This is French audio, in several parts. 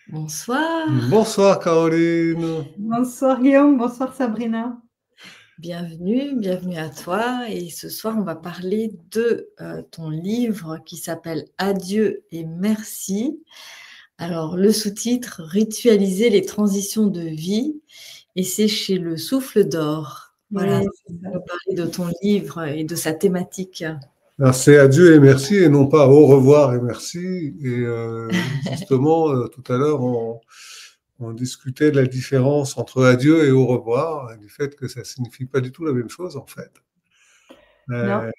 Bonsoir, Bonsoir Caroline. Bonsoir Guillaume, bonsoir Sabrina. bienvenue à toi. Et ce soir, on va parler de ton livre qui s'appelle Adieu et merci. Alors, le sous-titre, Ritualiser les transitions de vie, et c'est chez Le Souffle d'Or. Voilà, Oui, c'est ça. on va parler de ton livre et de sa thématique. Alors, c'est adieu et merci et non pas au revoir et merci. Et justement, tout à l'heure, on discutait de la différence entre adieu et au revoir et du fait que ça signifie pas du tout la même chose en fait. Non. Euh,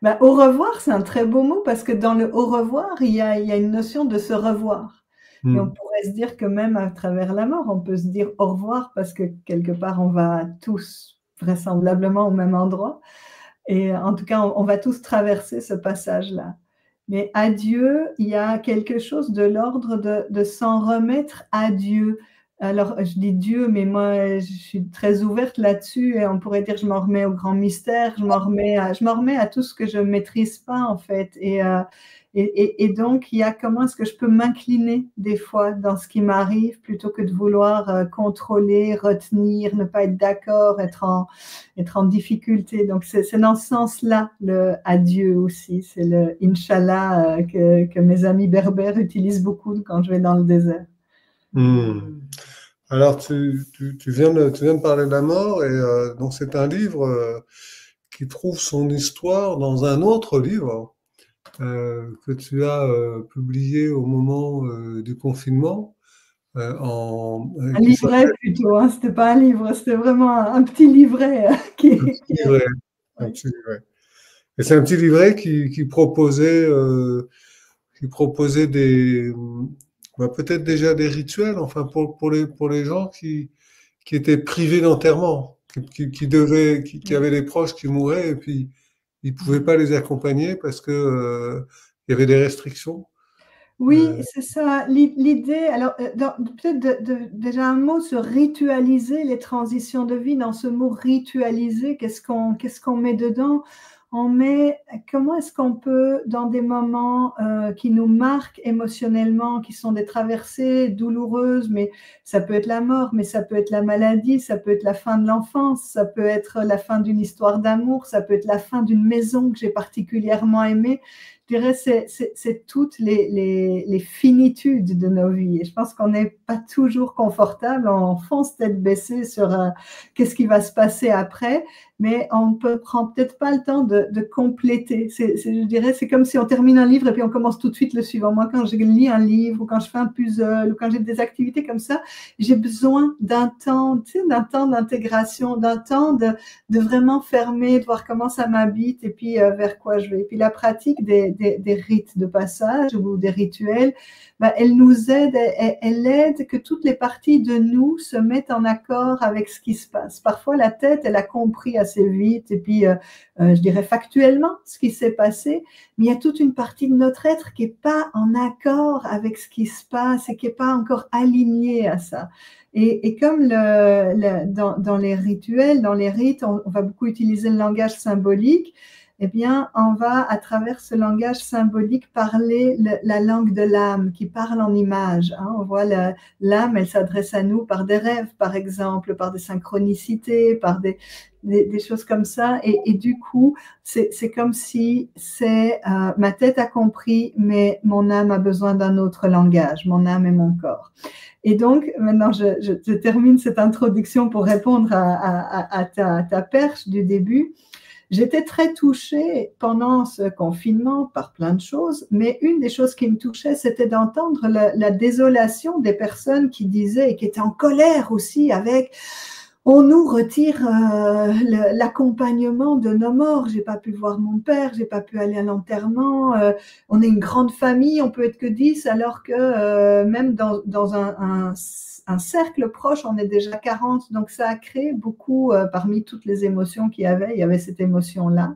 Bah, au revoir, c'est un très beau mot parce que dans le au revoir, il y a une notion de se revoir. Et on hmm. pourrait se dire que même à travers la mort, on peut se dire au revoir parce que quelque part, on va tous vraisemblablement au même endroit. Et en tout cas, on va tous traverser ce passage-là. Mais adieu, il y a quelque chose de l'ordre de s'en remettre à Dieu. Alors, je dis Dieu, mais moi, je suis très ouverte là-dessus et on pourrait dire je m'en remets au grand mystère, je m'en remets à tout ce que je ne maîtrise pas en fait. Et donc, il y a comment est-ce que je peux m'incliner des fois dans ce qui m'arrive plutôt que de vouloir contrôler, retenir, ne pas être d'accord, être en difficulté. Donc, c'est dans ce sens-là le adieu aussi. C'est le Inch'Allah que mes amis berbères utilisent beaucoup quand je vais dans le désert. Hmm. Alors, tu viens de parler de la mort et donc c'est un livre qui trouve son histoire dans un autre livre que tu as publié au moment du confinement. Un Qui livret s'appelle plutôt, hein. C'était pas un livre, c'était vraiment un petit livret un qui, petit qui est... livret. Un Oui. petit livret. Et c'est un petit livret qui proposait peut-être déjà des rituels, enfin pour les gens qui étaient privés d'enterrement, qui avaient des proches qui mouraient et puis ils pouvaient pas les accompagner parce que il y avait des restrictions. Oui, Euh, c'est ça. L'idée, alors peut-être déjà un mot sur ritualiser les transitions de vie. Dans ce mot ritualiser, qu'est-ce qu'on met dedans? On met comment est-ce qu'on peut, dans des moments qui nous marquent émotionnellement, qui sont des traversées douloureuses, mais ça peut être la mort, mais ça peut être la maladie, ça peut être la fin de l'enfance, ça peut être la fin d'une histoire d'amour, ça peut être la fin d'une maison que j'ai particulièrement aimée. Je dirais c'est toutes les finitudes de nos vies. Et je pense qu'on n'est pas toujours confortable, on fonce tête baissée sur qu'est-ce qui va se passer après, mais on ne prend peut-être pas le temps de compléter. Je dirais, c'est comme si on termine un livre et puis on commence tout de suite le suivant. Moi, quand je lis un livre ou quand je fais un puzzle ou quand j'ai des activités comme ça, j'ai besoin d'un temps, tu sais, d'un temps d'intégration, d'un temps de vraiment fermer, de voir comment ça m'habite et puis vers quoi je vais. Et puis la pratique des rites de passage ou des rituels, bah, elle nous aide, elle aide que toutes les parties de nous se mettent en accord avec ce qui se passe. Parfois, la tête, elle a compris assez vite et puis, je dirais factuellement ce qui s'est passé, mais il y a toute une partie de notre être qui n'est pas en accord avec ce qui se passe et qui n'est pas encore alignée à ça. Et comme dans les rituels, dans les rites, on va beaucoup utiliser le langage symbolique, eh bien, on va, à travers ce langage symbolique, parler la langue de l'âme, qui parle en images. Hein. On voit l'âme, elle s'adresse à nous par des rêves, par exemple, par des synchronicités, par des choses comme ça. Et du coup, c'est comme si ma tête a compris, mais mon âme a besoin d'un autre langage, mon âme et mon corps. Et donc, maintenant, je termine cette introduction pour répondre à ta perche du début. J'étais très touchée pendant ce confinement par plein de choses, mais une des choses qui me touchait, c'était d'entendre la désolation des personnes qui disaient et qui étaient en colère aussi avec on nous retire l'accompagnement de nos morts. J'ai pas pu voir mon père, j'ai pas pu aller à l'enterrement. On est une grande famille, on peut être que 10, alors que même dans un cercle proche, on est déjà 40. Donc ça a créé beaucoup, parmi toutes les émotions qu'il y avait cette émotion-là.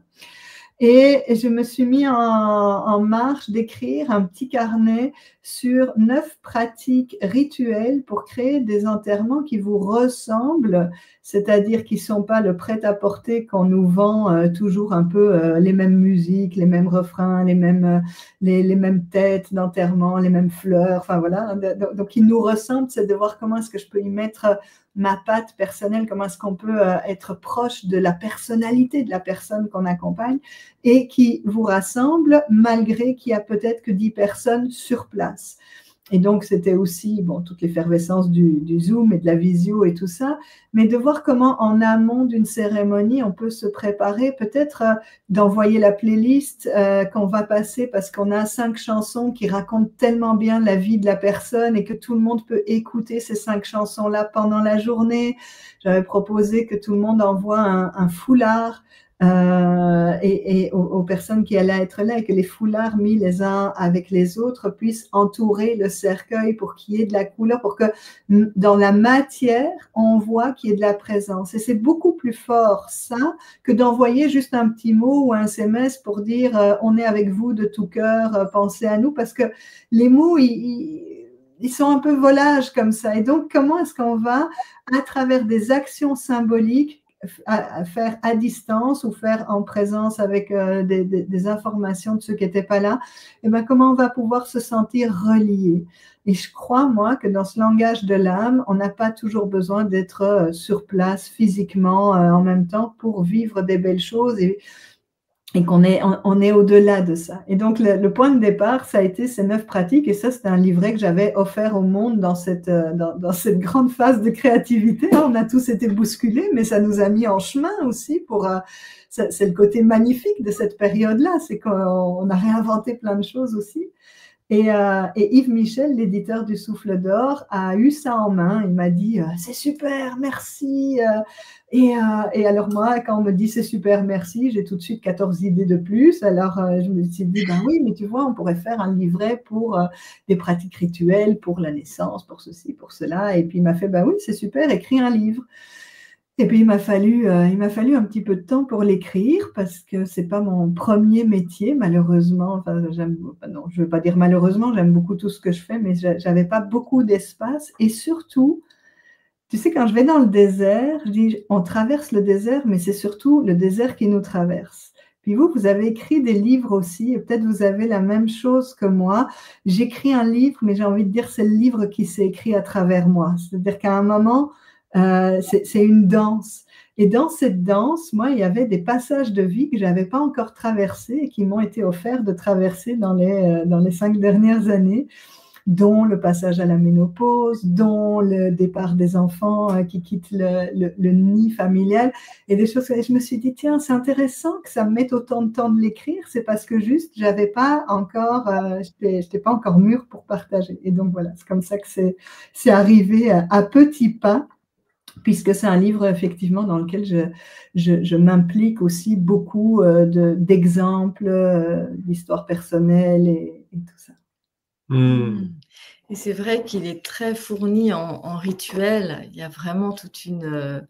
Et je me suis mis en marche d'écrire un petit carnet sur 9 pratiques rituelles pour créer des enterrements qui vous ressemblent c'est-à-dire qui ne sont pas le prêt-à-porter qu'on nous vend toujours un peu les mêmes musiques, les mêmes refrains, les mêmes têtes d'enterrement, les mêmes fleurs, enfin voilà. Donc, qui nous ressemblent, c'est de voir comment est-ce que je peux y mettre ma patte personnelle, comment est-ce qu'on peut être proche de la personnalité de la personne qu'on accompagne et qui vous rassemble malgré qu'il y a peut-être que 10 personnes sur place. Et donc, c'était aussi bon, toute l'effervescence du Zoom et de la visio et tout ça, mais de voir comment en amont d'une cérémonie, on peut se préparer, peut-être d'envoyer la playlist qu'on va passer parce qu'on a 5 chansons qui racontent tellement bien la vie de la personne et que tout le monde peut écouter ces 5 chansons-là pendant la journée. J'avais proposé que tout le monde envoie un foulard et aux personnes qui allaient être là et que les foulards mis les uns avec les autres puissent entourer le cercueil pour qu'il y ait de la couleur, pour que dans la matière, on voit qu'il y ait de la présence. Et c'est beaucoup plus fort ça que d'envoyer juste un petit mot ou un SMS pour dire on est avec vous de tout cœur, pensez à nous, parce que les mots, ils sont un peu volages comme ça. Et donc, comment est-ce qu'on va, à travers des actions symboliques, à faire à distance ou faire en présence avec des informations de ceux qui n'étaient pas là, et bien comment on va pouvoir se sentir relié. Et je crois, moi, que dans ce langage de l'âme, on n'a pas toujours besoin d'être sur place physiquement en même temps pour vivre des belles choses et qu'on est, on est au-delà de ça. Et donc, le point de départ, ça a été ces 9 pratiques. Et ça, c'était un livret que j'avais offert au monde dans cette grande phase de créativité. On a tous été bousculés, mais ça nous a mis en chemin aussi pour... c'est le côté magnifique de cette période-là, c'est qu'on a réinventé plein de choses aussi. Et Yves Michel, l'éditeur du Souffle d'Or, a eu ça en main. Il m'a dit « c'est super, merci ». Et alors moi, quand on me dit « c'est super, merci », j'ai tout de suite 14 idées de plus. Alors je me suis dit « ben oui, mais tu vois, on pourrait faire un livret pour des pratiques rituelles, pour la naissance, pour ceci, pour cela ». Et puis il m'a fait « ben oui, c'est super, écris un livre ». Et puis il m'a fallu un petit peu de temps pour l'écrire parce que c'est pas mon premier métier, malheureusement. Enfin, non, je veux pas dire malheureusement, j'aime beaucoup tout ce que je fais, mais j'avais pas beaucoup d'espace. Et surtout, tu sais, quand je vais dans le désert, je dis, on traverse le désert, mais c'est surtout le désert qui nous traverse. Puis vous avez écrit des livres aussi, et peut-être vous avez la même chose que moi. J'écris un livre, mais j'ai envie de dire c'est le livre qui s'est écrit à travers moi. C'est-à-dire qu'à un moment, c'est une danse. Et dans cette danse, moi, il y avait des passages de vie que je n'avais pas encore traversés et qui m'ont été offerts de traverser dans les 5 dernières années, dont le passage à la ménopause, dont le départ des enfants qui quittent le nid familial et des choses. Et je me suis dit, tiens, c'est intéressant que ça me mette autant de temps de l'écrire, c'est parce que juste, j'avais pas encore, j'étais pas encore mûre pour partager. Et donc voilà, c'est comme ça que c'est arrivé à petits pas, puisque c'est un livre effectivement dans lequel je m'implique aussi beaucoup d'exemples, d'histoires personnelles et tout ça. Et c'est vrai qu'il est très fourni en rituels. Il y a vraiment toute une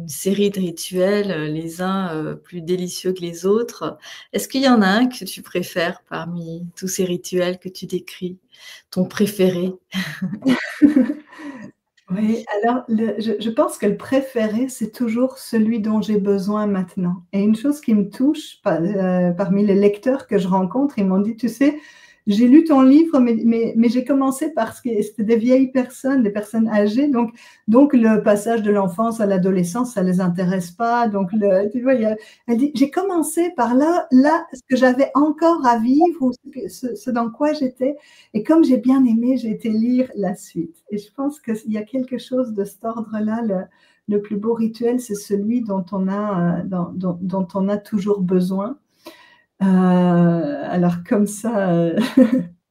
série de rituels, les uns plus délicieux que les autres. Est-ce qu'il y en a un que tu préfères parmi tous ces rituels que tu décris, ton préféré? Oui, alors je pense que le préféré, c'est toujours celui dont j'ai besoin maintenant. Et une chose qui me touche, parmi les lecteurs que je rencontre, ils m'ont dit, tu sais, j'ai lu ton livre, mais j'ai commencé parce que c'était des vieilles personnes, des personnes âgées, donc le passage de l'enfance à l'adolescence, ça les intéresse pas. Donc tu vois, elle dit, j'ai commencé par là, ce que j'avais encore à vivre ou ce dans quoi j'étais, et comme j'ai bien aimé, j'ai été lire la suite. Et je pense qu'il y a quelque chose de cet ordre-là. Le plus beau rituel, c'est celui dont on a toujours besoin. Alors comme ça,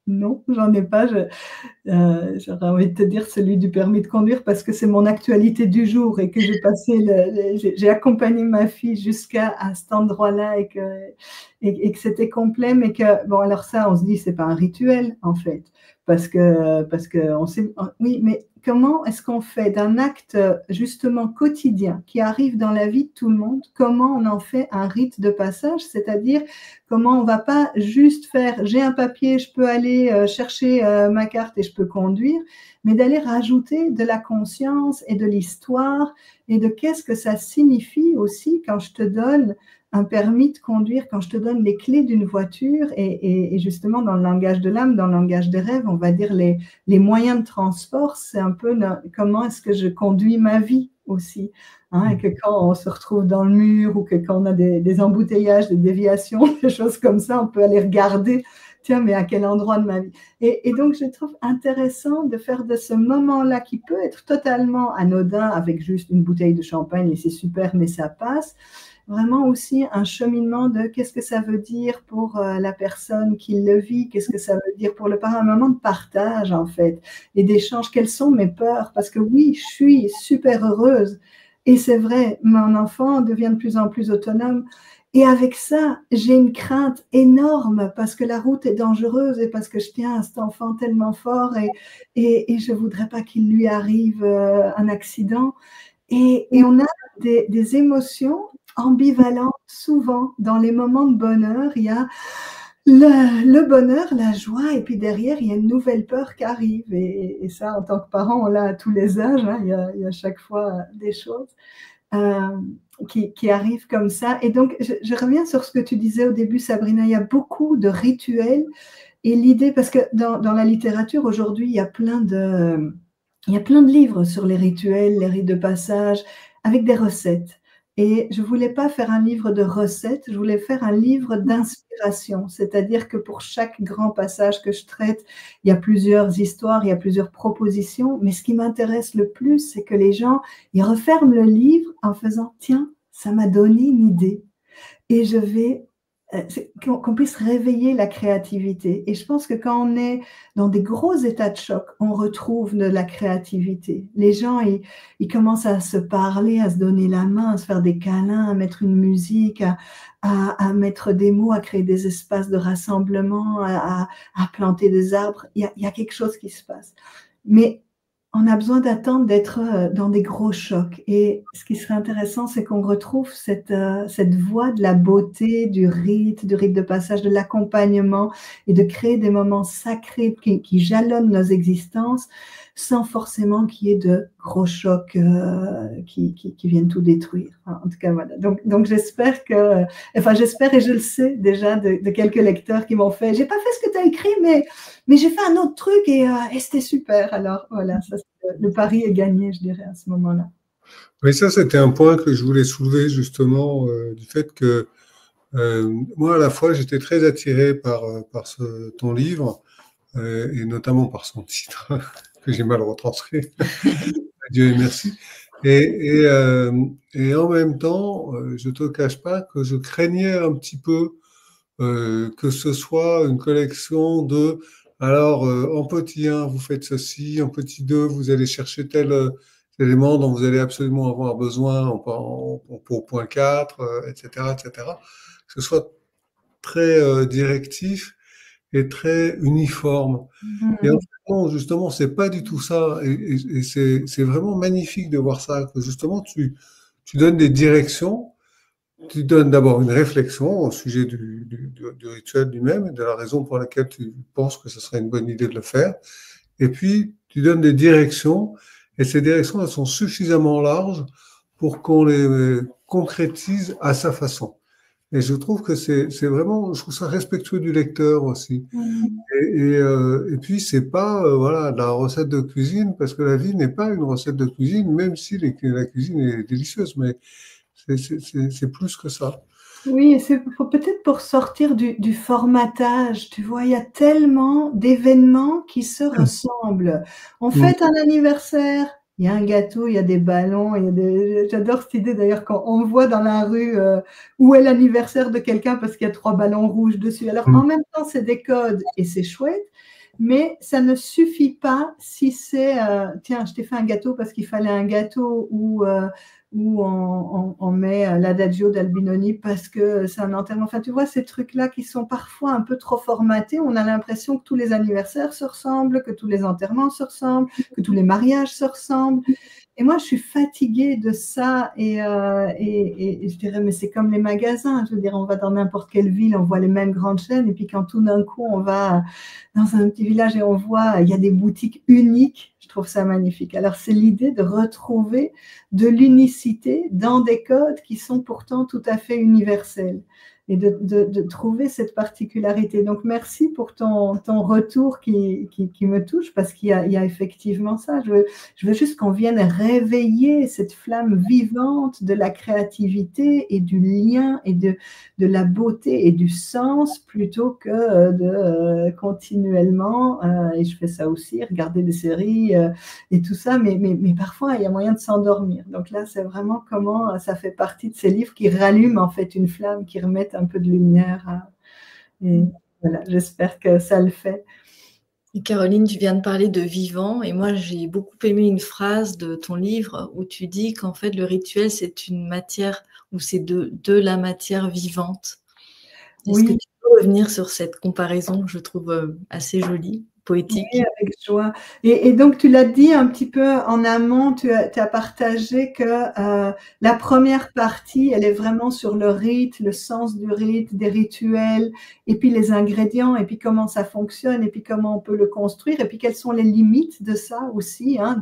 non, j'en ai pas. J'aurais envie de te dire celui du permis de conduire parce que c'est mon actualité du jour et que j'ai accompagné ma fille jusqu'à cet endroit-là et que c'était complet, mais que bon, alors ça, on se dit c'est pas un rituel en fait parce que on sait, oui, mais comment est-ce qu'on fait d'un acte justement quotidien qui arrive dans la vie de tout le monde, comment on en fait un rite de passage, c'est-à-dire comment on va pas juste faire j'ai un papier, je peux aller chercher ma carte et je peux conduire, mais d'aller rajouter de la conscience et de l'histoire et de qu'est-ce que ça signifie aussi quand je te donne un permis de conduire, quand je te donne les clés d'une voiture et justement dans le langage de l'âme, dans le langage des rêves, on va dire les moyens de transport, c'est un peu comment est-ce que je conduis ma vie aussi. Hein, et que quand on se retrouve dans le mur ou que quand on a des embouteillages, des déviations, des choses comme ça, on peut aller regarder, tiens, mais à quel endroit de ma vie. Et donc, je trouve intéressant de faire de ce moment-là qui peut être totalement anodin avec juste une bouteille de champagne et c'est super, mais ça passe, vraiment aussi un cheminement de qu'est-ce que ça veut dire pour la personne qui le vit, qu'est-ce que ça veut dire pour le parent, un moment de partage en fait, et d'échange, quelles sont mes peurs, parce que oui, je suis super heureuse, et c'est vrai, mon enfant devient de plus en plus autonome, et avec ça, j'ai une crainte énorme, parce que la route est dangereuse, et parce que je tiens à cet enfant tellement fort, et je ne voudrais pas qu'il lui arrive un accident, et on a des émotions ambivalentes souvent. Dans les moments de bonheur, il y a le bonheur, la joie, et puis derrière, il y a une nouvelle peur qui arrive. Et ça, en tant que parent, on l'a à tous les âges. Hein, il y a chaque fois des choses qui arrivent comme ça. Et donc, je reviens sur ce que tu disais au début, Sabrina. Il y a beaucoup de rituels. Et l'idée, parce que dans la littérature, aujourd'hui, il y a plein de livres sur les rituels, les rites de passage, avec des recettes. Et je ne voulais pas faire un livre de recettes, je voulais faire un livre d'inspiration. C'est-à-dire que pour chaque grand passage que je traite, il y a plusieurs histoires, il y a plusieurs propositions. Mais ce qui m'intéresse le plus, c'est que les gens, ils referment le livre en faisant « Tiens, ça m'a donné une idée. » Et je vais qu'on puisse réveiller la créativité. Et je pense que quand on est dans des gros états de choc, on retrouve de la créativité. Les gens, ils commencent à se parler, à se donner la main, à se faire des câlins, à mettre une musique, à mettre des mots, à créer des espaces de rassemblement, à planter des arbres. Il y a quelque chose qui se passe. Mais on a besoin d'attendre d'être dans des gros chocs. Et ce qui serait intéressant, c'est qu'on retrouve cette voie de la beauté, du rite de passage, de l'accompagnement et de créer des moments sacrés qui jalonnent nos existences sans forcément qu'il y ait de gros chocs qui viennent tout détruire. Enfin, en tout cas, voilà. Donc j'espère j'espère et je le sais déjà de quelques lecteurs qui m'ont fait « J'ai pas fait ce que tu as écrit, mais j'ai fait un autre truc et c'était super. » Alors voilà, ça, le pari est gagné, je dirais, à ce moment-là. Oui, ça, c'était un point que je voulais soulever justement, du fait que moi, à la fois, j'étais très attiré par ton livre, et notamment par son titre, que j'ai mal retranscrit. Dieu et merci. Et en même temps, je ne te cache pas que je craignais un petit peu que ce soit une collection de, alors en petit 1, vous faites ceci, en petit 2, vous allez chercher tel élément dont vous allez absolument avoir besoin pour point 4, etc., etc. Que ce soit très directif et très uniforme. Et en fait, non, justement, c'est pas du tout ça. Et c'est vraiment magnifique de voir ça, que justement, tu donnes des directions. Tu donnes d'abord une réflexion au sujet du rituel lui-même et de la raison pour laquelle tu penses que ce serait une bonne idée de le faire. Et puis, tu donnes des directions, et ces directions, elles sont suffisamment larges pour qu'on les concrétise à sa façon. Et je trouve que c'est vraiment, je trouve ça respectueux du lecteur aussi. Et puis, c'est pas voilà, de la recette de cuisine, parce que la vie n'est pas une recette de cuisine, même si la cuisine est délicieuse, mais c'est plus que ça. Oui, c'est peut-être pour sortir du formatage, tu vois, il y a tellement d'événements qui se ressemblent. On fête un anniversaire, il y a un gâteau, il y a des ballons, j'adore cette idée d'ailleurs quand on voit dans la rue où est l'anniversaire de quelqu'un parce qu'il y a 3 ballons rouges dessus. Alors en même temps, c'est des codes et c'est chouette, mais ça ne suffit pas si c'est tiens, je t'ai fait un gâteau parce qu'il fallait un gâteau ou où on met l'Adagio d'Albinoni parce que c'est un enterrement. Enfin, tu vois, ces trucs-là qui sont parfois un peu trop formatés, on a l'impression que tous les anniversaires se ressemblent, que tous les enterrements se ressemblent, que tous les mariages se ressemblent. Et moi, je suis fatiguée de ça et je dirais, mais c'est comme les magasins. Je veux dire, on va dans n'importe quelle ville, on voit les mêmes grandes chaînes et puis quand tout d'un coup, on va dans un petit village et on voit, il y a des boutiques uniques, je trouve ça magnifique. Alors, c'est l'idée de retrouver de l'unicité dans des codes qui sont pourtant tout à fait universels et de trouver cette particularité. Donc, merci pour ton retour qui me touche parce qu'il y a effectivement ça. Je veux juste qu'on vienne réveiller cette flamme vivante de la créativité et du lien et de la beauté et du sens plutôt que de continuellement, et je fais ça aussi, regarder des séries et tout ça, mais parfois il y a moyen de s'endormir. Donc là, c'est vraiment comment ça fait partie de ces livres qui rallument en fait une flamme, qui remettent un peu de lumière. Et voilà, j'espère que ça le fait. Et Caroline, tu viens de parler de vivant, et moi j'ai beaucoup aimé une phrase de ton livre où tu dis qu'en fait le rituel c'est une matière, ou c'est de la matière vivante. Est-ce que tu peux revenir sur cette comparaison que je trouve assez jolie, poétique? Oui, avec joie. Et donc, tu l'as dit un petit peu en amont, tu as partagé que la première partie, elle est vraiment sur le rite, le sens du rite, des rituels, et puis les ingrédients, et puis comment ça fonctionne, et puis comment on peut le construire, et puis quelles sont les limites de ça aussi. Hein,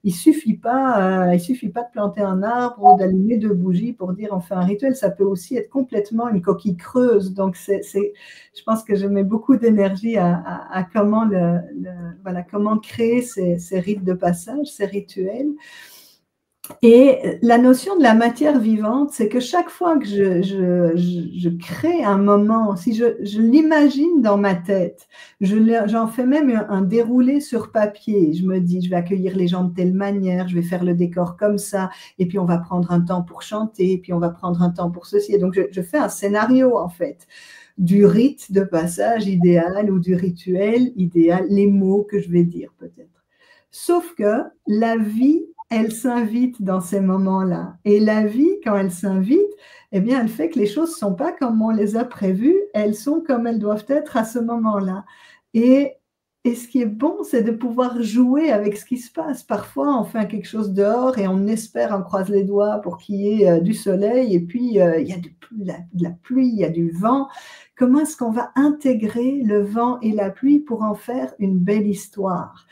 il suffit pas de planter un arbre ou d'allumer 2 bougies pour dire on fait un rituel. Ça peut aussi être complètement une coquille creuse. Donc, je pense que je mets beaucoup d'énergie à comment voilà, comment créer ces rites de passage, ces rituels. Et la notion de la matière vivante, c'est que chaque fois que je crée un moment, si je l'imagine dans ma tête, j'en fais même un déroulé sur papier. Je me dis, je vais accueillir les gens de telle manière, je vais faire le décor comme ça, et puis on va prendre un temps pour chanter, et puis on va prendre un temps pour ceci. Et donc, je fais un scénario, en fait, du rite de passage idéal ou du rituel idéal, les mots que je vais dire peut-être. Sauf que la vie, elle s'invite dans ces moments-là. Et la vie, quand elle s'invite, eh bien, elle fait que les choses ne sont pas comme on les a prévues, elles sont comme elles doivent être à ce moment-là. Et ce qui est bon, c'est de pouvoir jouer avec ce qui se passe. Parfois, on fait quelque chose dehors et on espère, on croise les doigts pour qu'il y ait du soleil, et puis il y a de la pluie, il y a du vent. Comment est-ce qu'on va intégrer le vent et la pluie pour en faire une belle histoire,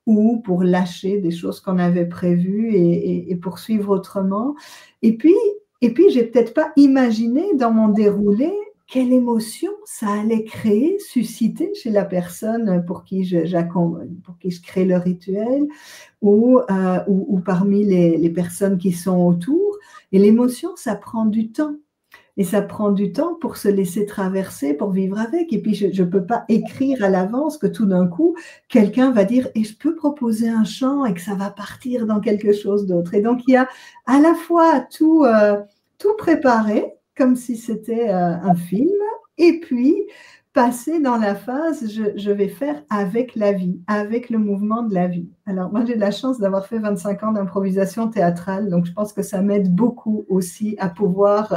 ou pour lâcher des choses qu'on avait prévues et poursuivre autrement. Et puis j'ai peut-être pas imaginé dans mon déroulé quelle émotion ça allait créer, susciter chez la personne pour qui je crée le rituel, ou parmi les personnes qui sont autour. Et l'émotion, ça prend du temps. Et ça prend du temps pour se laisser traverser, pour vivre avec. Et puis, je ne peux pas écrire à l'avance que tout d'un coup, quelqu'un va dire « et je peux proposer un chant » et que ça va partir dans quelque chose d'autre. Et donc, il y a à la fois tout préparé, comme si c'était un film, et puis passer dans la phase « je vais faire avec la vie, avec le mouvement de la vie ». Alors, moi, j'ai de la chance d'avoir fait 25 ans d'improvisation théâtrale, donc je pense que ça m'aide beaucoup aussi à pouvoir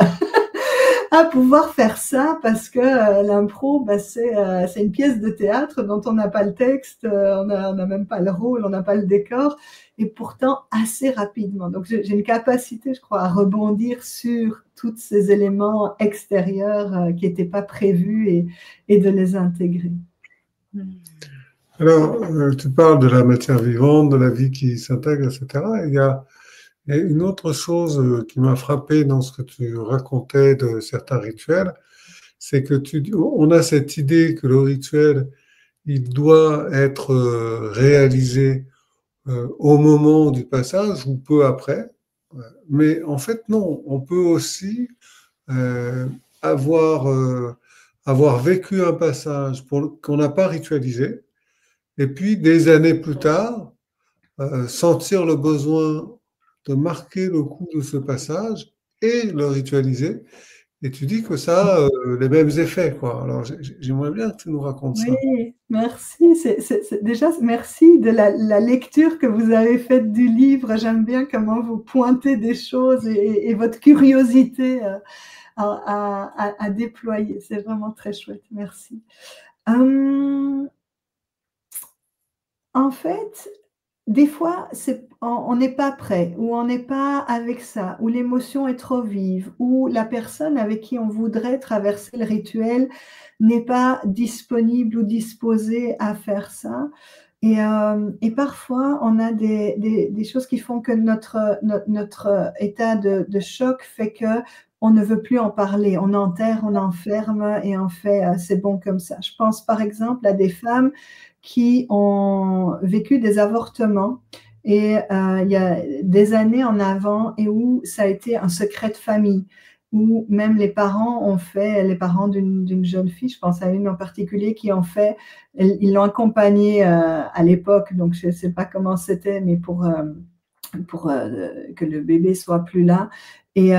faire ça, parce que l'impro, c'est une pièce de théâtre dont on n'a pas le texte, on n'a même pas le rôle, on n'a pas le décor, et pourtant assez rapidement. Donc j'ai une capacité, je crois, à rebondir sur tous ces éléments extérieurs qui n'étaient pas prévus et de les intégrer. Alors, tu parles de la matière vivante, de la vie qui s'intègre, etc. Il y a une autre chose qui m'a frappé dans ce que tu racontais de certains rituels, c'est que on a cette idée que le rituel, il doit être réalisé au moment du passage ou peu après. Mais en fait, non. On peut aussi avoir vécu un passage qu'on n'a pas ritualisé, et puis des années plus tard, sentir le besoin de marquer le coup de ce passage et le ritualiser. Et tu dis que ça a les mêmes effets, quoi. Alors, j'aimerais bien que tu nous racontes ça. Oui, merci. Déjà, merci de la lecture que vous avez faite du livre. J'aime bien comment vous pointez des choses et votre curiosité à déployer. C'est vraiment très chouette. Merci. En fait, des fois, on n'est pas prêt, ou on n'est pas avec ça, ou l'émotion est trop vive, ou la personne avec qui on voudrait traverser le rituel n'est pas disponible ou disposée à faire ça. Et parfois, on a des choses qui font que notre état de choc fait que on ne veut plus en parler. On enterre, on enferme et on fait c'est bon comme ça. Je pense par exemple à des femmes qui ont vécu des avortements et il y a des années en avant et où ça a été un secret de famille, où même les parents ont fait, les parents d'une jeune fille, je pense à une en particulier, qui ont fait, ils l'ont accompagnée à l'époque, donc je ne sais pas comment c'était, mais pour que le bébé soit plus là. Et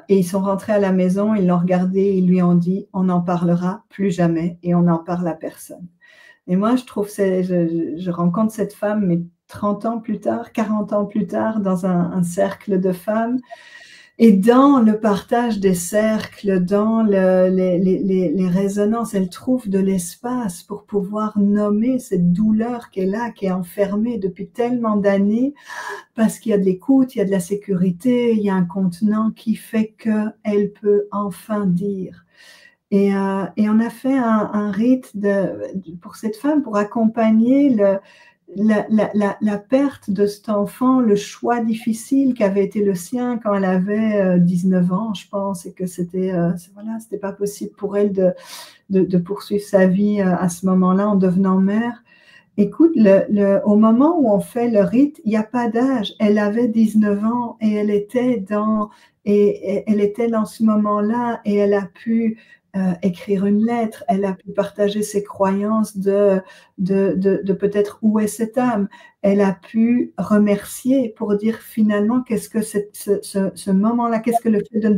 ils sont rentrés à la maison, ils l'ont regardé, ils lui ont dit, on n'en parlera plus jamais et on n'en parle à personne. Et moi, je trouve, je rencontre cette femme, mais 30 ans plus tard, 40 ans plus tard, dans un cercle de femmes. Et dans le partage des cercles, dans les résonances, elle trouve de l'espace pour pouvoir nommer cette douleur qu'elle a, qui est enfermée depuis tellement d'années, parce qu'il y a de l'écoute, il y a de la sécurité, il y a un contenant qui fait qu'elle peut enfin dire. Et on a fait un rite pour cette femme, pour accompagner la perte de cet enfant, le choix difficile qu'avait été le sien quand elle avait 19 ans, je pense, et que c'était pas possible pour elle de poursuivre sa vie à ce moment-là en devenant mère. Écoute, au moment où on fait le rite, il n'y a pas d'âge. Elle avait 19 ans et elle était dans ce moment-là et elle a pu écrire une lettre, elle a pu partager ses croyances de peut-être où est cette âme. Elle a pu remercier pour dire finalement qu'est-ce que ce moment-là, qu'est-ce que le fait de ne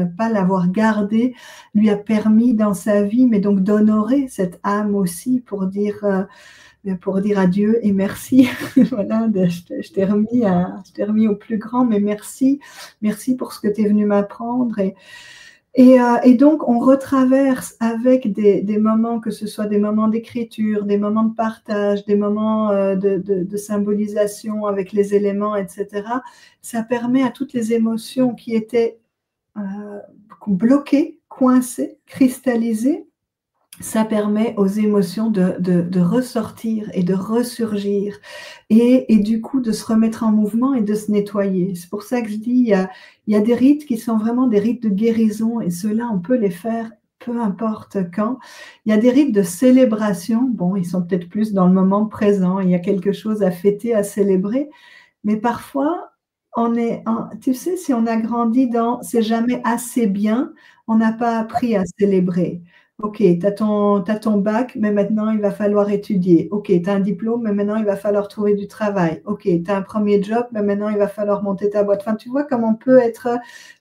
pas l'avoir gardé lui a permis dans sa vie, mais donc d'honorer cette âme aussi pour dire adieu et merci. Voilà, je t'ai remis au plus grand, mais merci pour ce que tu es venu m'apprendre. Et donc, on retraverse avec des moments, que ce soit des moments d'écriture, des moments de partage, des moments de symbolisation avec les éléments, etc. Ça permet à toutes les émotions qui étaient bloquées, coincées, cristallisées, ça permet aux émotions de ressortir et de ressurgir et du coup de se remettre en mouvement et de se nettoyer. C'est pour ça que je dis, il y a des rites qui sont vraiment des rites de guérison et ceux-là, on peut les faire peu importe quand. Il y a des rites de célébration, bon, ils sont peut-être plus dans le moment présent, il y a quelque chose à fêter, à célébrer, mais parfois, tu sais, si on a grandi dans « c'est jamais assez bien », on n'a pas appris à célébrer. Ok, tu as ton bac, mais maintenant il va falloir étudier. Ok, tu as un diplôme, mais maintenant il va falloir trouver du travail. Ok, tu as un premier job, mais maintenant il va falloir monter ta boîte. Enfin, tu vois comme on peut être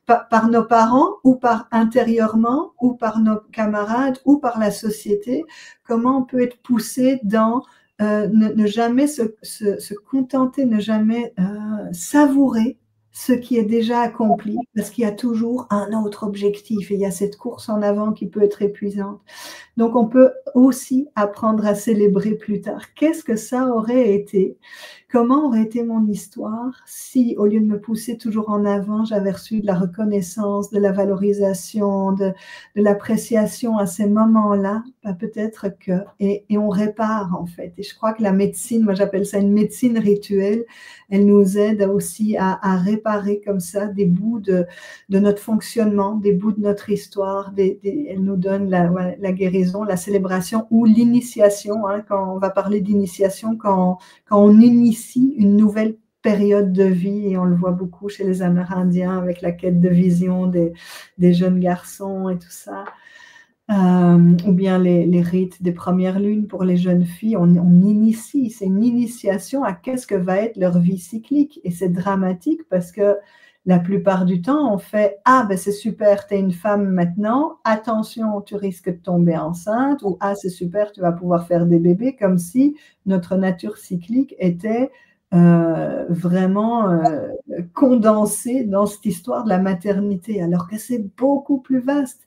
par nos parents ou par intérieurement ou par nos camarades ou par la société, comment on peut être poussé dans ne jamais se contenter, ne jamais savourer ce qui est déjà accompli, parce qu'il y a toujours un autre objectif et il y a cette course en avant qui peut être épuisante. Donc, on peut aussi apprendre à célébrer plus tard. Qu'est-ce que ça aurait été? Comment aurait été mon histoire si, au lieu de me pousser toujours en avant, j'avais reçu de la reconnaissance, de la valorisation, de l'appréciation à ces moments-là? Peut-être que... Et on répare, en fait. Et je crois que la médecine, moi j'appelle ça une médecine rituelle, elle nous aide aussi à réparer comme ça des bouts de notre fonctionnement, des bouts de notre histoire. Elle nous donne la guérison, la célébration ou l'initiation. Hein, quand on va parler d'initiation, quand on initie une nouvelle période de vie, et on le voit beaucoup chez les Amérindiens avec la quête de vision des jeunes garçons et tout ça. Ou bien les rites des premières lunes pour les jeunes filles, on initie, c'est une initiation à qu'est-ce que va être leur vie cyclique. Et c'est dramatique parce que la plupart du temps, on fait « Ah, ben c'est super, tu es une femme maintenant, attention, tu risques de tomber enceinte » ou « Ah, c'est super, tu vas pouvoir faire des bébés », comme si notre nature cyclique était vraiment condensée dans cette histoire de la maternité, alors que c'est beaucoup plus vaste.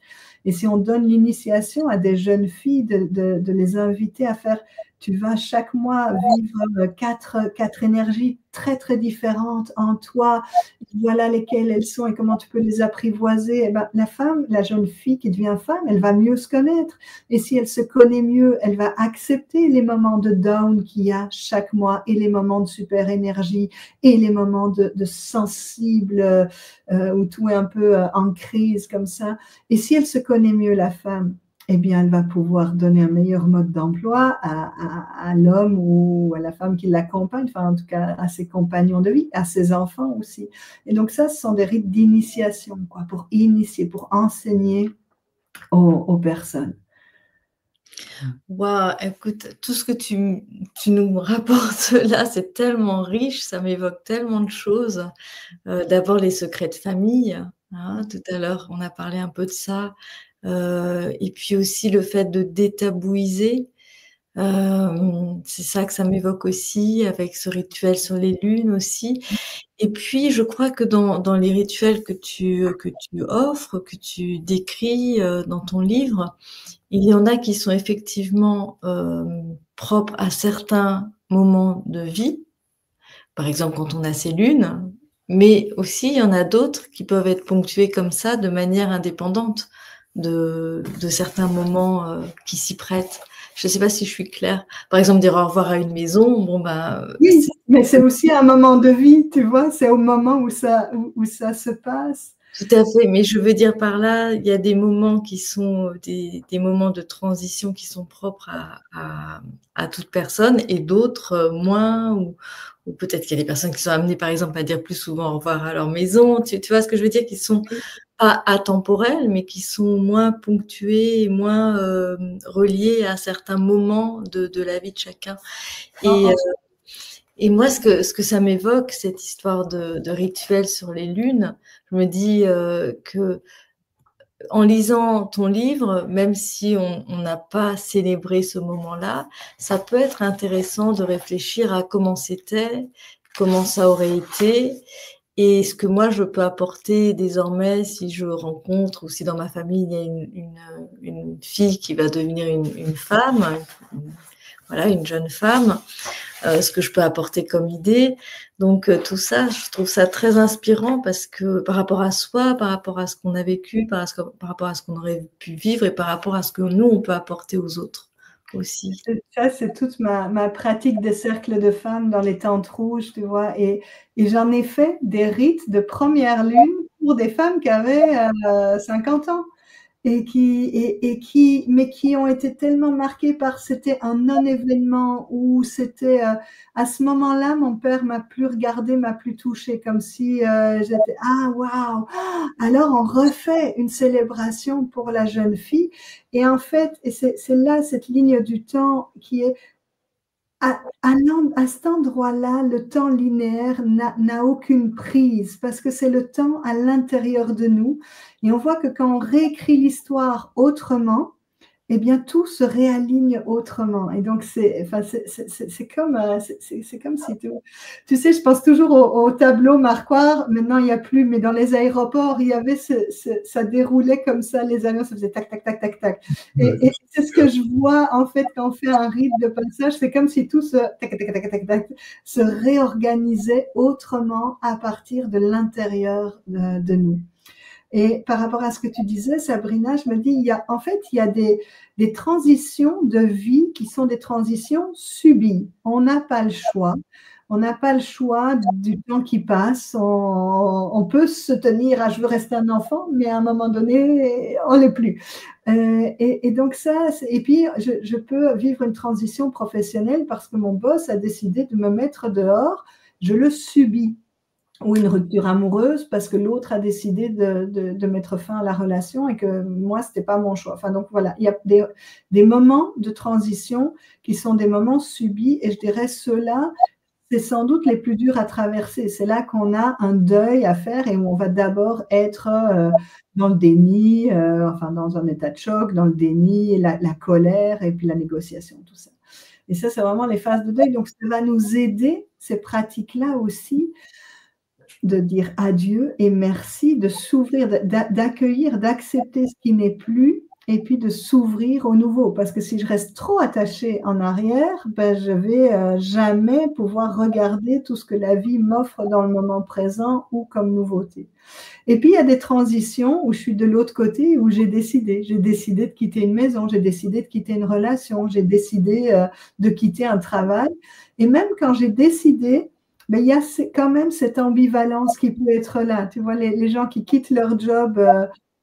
Et si on donne l'initiation à des jeunes filles, de les inviter à faire, tu vas chaque mois vivre quatre énergies très, très différentes en toi, voilà lesquelles elles sont et comment tu peux les apprivoiser. Et ben, la femme, la jeune fille qui devient femme, elle va mieux se connaître. Et si elle se connaît mieux, elle va accepter les moments de down qu'il y a chaque mois et les moments de super énergie et les moments de sensible où tout est un peu en crise comme ça. Et si elle se connaît mieux, la femme, eh bien, elle va pouvoir donner un meilleur mode d'emploi à l'homme ou à la femme qui l'accompagne, enfin, en tout cas, à ses compagnons de vie, à ses enfants aussi. Et donc, ça, ce sont des rites d'initiation, quoi, pour initier, pour enseigner aux personnes. Waouh, écoute, tout ce que tu nous rapportes là, c'est tellement riche, ça m'évoque tellement de choses. D'abord, les secrets de famille, hein, tout à l'heure, on a parlé un peu de ça. Et puis aussi le fait de détabouiser, c'est ça que ça m'évoque aussi, avec ce rituel sur les lunes aussi. Et puis, je crois que dans les rituels que tu offres, que tu décris dans ton livre, il y en a qui sont effectivement propres à certains moments de vie, par exemple quand on a ses lunes, mais aussi il y en a d'autres qui peuvent être ponctués comme ça de manière indépendante de certains moments qui s'y prêtent. Je ne sais pas si je suis claire. Par exemple, dire au revoir à une maison, bon ben. Oui, mais c'est aussi un moment de vie, tu vois, c'est au moment où ça se passe. Tout à fait, mais je veux dire par là, il y a des moments qui sont des moments de transition qui sont propres à toute personne et d'autres moins, ou peut-être qu'il y a des personnes qui sont amenées par exemple à dire plus souvent au revoir à leur maison, tu vois ce que je veux dire, qui sont pas atemporelles, mais qui sont moins ponctuées et moins reliées à certains moments de la vie de chacun. Et moi, ce que ça m'évoque, cette histoire de rituel sur les lunes, je me dis que en lisant ton livre, même si on n'a pas célébré ce moment-là, ça peut être intéressant de réfléchir à comment c'était, comment ça aurait été, et ce que moi je peux apporter désormais si je rencontre ou si dans ma famille il y a une fille qui va devenir une femme, voilà, une jeune femme. Ce que je peux apporter comme idée. Donc tout ça, je trouve ça très inspirant parce que par rapport à soi, par rapport à ce qu'on a vécu, par rapport à ce qu'on aurait pu vivre et par rapport à ce que nous, on peut apporter aux autres aussi. Ça, c'est toute ma pratique des cercles de femmes dans les tentes rouges, tu vois. Et j'en ai fait des rites de première lune pour des femmes qui avaient 50 ans. Mais qui ont été tellement marquées par, c'était un non-événement où c'était, à ce moment-là, mon père m'a plus regardé, m'a plus touché, comme si j'étais, ah waouh, alors on refait une célébration pour la jeune fille. Et en fait, et c'est là cette ligne du temps qui est, à cet endroit-là, le temps linéaire n'a aucune prise parce que c'est le temps à l'intérieur de nous. Et on voit que quand on réécrit l'histoire autrement, eh bien, tout se réaligne autrement. Et donc, c'est comme si tu sais, je pense toujours au tableau marqueur. Maintenant, il n'y a plus, mais dans les aéroports, il y avait ça déroulait comme ça, les avions, ça faisait tac, tac, tac, tac, tac. Et c'est ce que je vois, en fait, quand on fait un rite de passage. C'est comme si tout se réorganisait autrement à partir de l'intérieur de nous. Et par rapport à ce que tu disais, Sabrina, je me dis, il y a des transitions de vie qui sont des transitions subies. On n'a pas le choix. On n'a pas le choix du temps qui passe. On peut se tenir à je veux rester un enfant, mais à un moment donné, on l'est plus. Et donc ça, et puis je peux vivre une transition professionnelle parce que mon boss a décidé de me mettre dehors. Je le subis. Ou une rupture amoureuse parce que l'autre a décidé de mettre fin à la relation et que moi, c'était pas mon choix. Enfin, donc voilà, il y a des moments de transition qui sont des moments subis et je dirais ceux-là, c'est sans doute les plus durs à traverser. C'est là qu'on a un deuil à faire et où on va d'abord être dans le déni, enfin dans un état de choc, dans le déni, la colère et puis la négociation, tout ça. Et ça, c'est vraiment les phases de deuil. Donc, ça va nous aider, ces pratiques-là aussi, de dire adieu et merci, de s'ouvrir, d'accueillir, d'accepter ce qui n'est plus et puis de s'ouvrir au nouveau. Parce que si je reste trop attachée en arrière, ben, je vais jamais pouvoir regarder tout ce que la vie m'offre dans le moment présent ou comme nouveauté. Et puis, il y a des transitions où je suis de l'autre côté, où j'ai décidé. J'ai décidé de quitter une maison, j'ai décidé de quitter une relation, j'ai décidé de quitter un travail. Et même quand j'ai décidé, mais il y a quand même cette ambivalence qui peut être là. Tu vois, les gens qui quittent leur job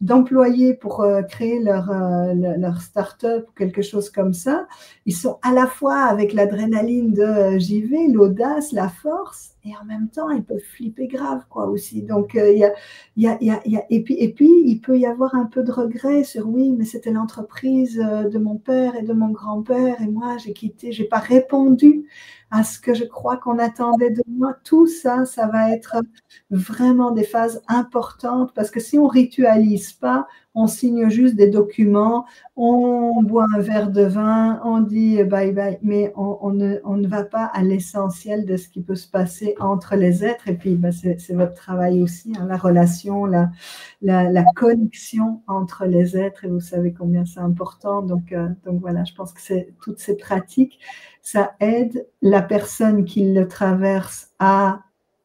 d'employé pour créer leur start-up ou quelque chose comme ça, ils sont à la fois avec l'adrénaline de j'y vais, l'audace, la force, et en même temps, ils peuvent flipper grave, quoi, aussi. Donc, et puis, il peut y avoir un peu de regret sur oui, mais c'était l'entreprise de mon père et de mon grand-père, et moi, j'ai quitté, j'ai pas répondu à ce que je crois qu'on attendait de moi. Tout ça, ça va être vraiment des phases importantes parce que si on ritualise pas, on signe juste des documents, on boit un verre de vin, on dit bye bye, mais on ne va pas à l'essentiel de ce qui peut se passer entre les êtres. Et puis, ben, c'est votre travail aussi, hein, la relation, la connexion entre les êtres. Et vous savez combien c'est important. Donc voilà, je pense que toutes ces pratiques, ça aide la personne qui le traverse à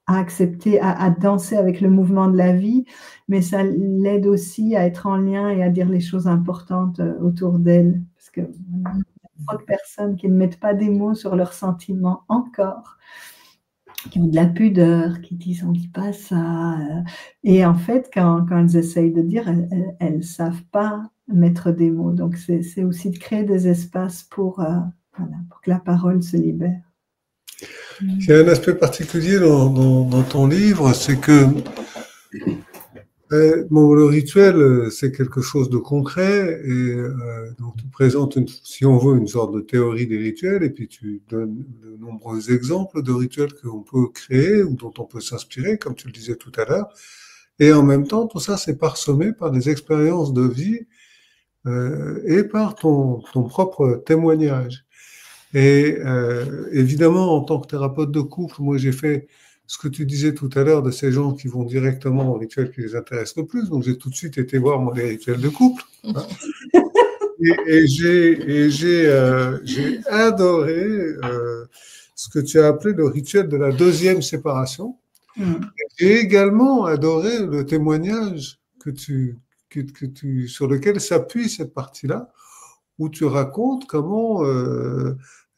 accepter, à danser avec le mouvement de la vie, mais ça l'aide aussi à être en lien et à dire les choses importantes autour d'elle. Parce que il y a trop de personnes qui ne mettent pas des mots sur leurs sentiments encore, qui ont de la pudeur, qui disent on ne dit pas ça. Et en fait, quand elles essayent de dire, elles ne savent pas mettre des mots. Donc, c'est aussi de créer des espaces pour que la parole se libère. Il y a un aspect particulier dans ton livre, c'est que bon, le rituel, c'est quelque chose de concret et donc tu présentes, si on veut, une sorte de théorie des rituels et puis tu donnes de nombreux exemples de rituels qu'on peut créer ou dont on peut s'inspirer, comme tu le disais tout à l'heure. Et en même temps, tout ça, c'est parsemé par des expériences de vie et par ton propre témoignage. Et évidemment, en tant que thérapeute de couple, moi j'ai fait ce que tu disais tout à l'heure de ces gens qui vont directement aux rituels qui les intéressent le plus. Donc j'ai tout de suite été voir moi les rituels de couple. Hein. Et j'ai adoré ce que tu as appelé le rituel de la deuxième séparation. J'ai également adoré le témoignage sur lequel s'appuie cette partie-là, où tu racontes comment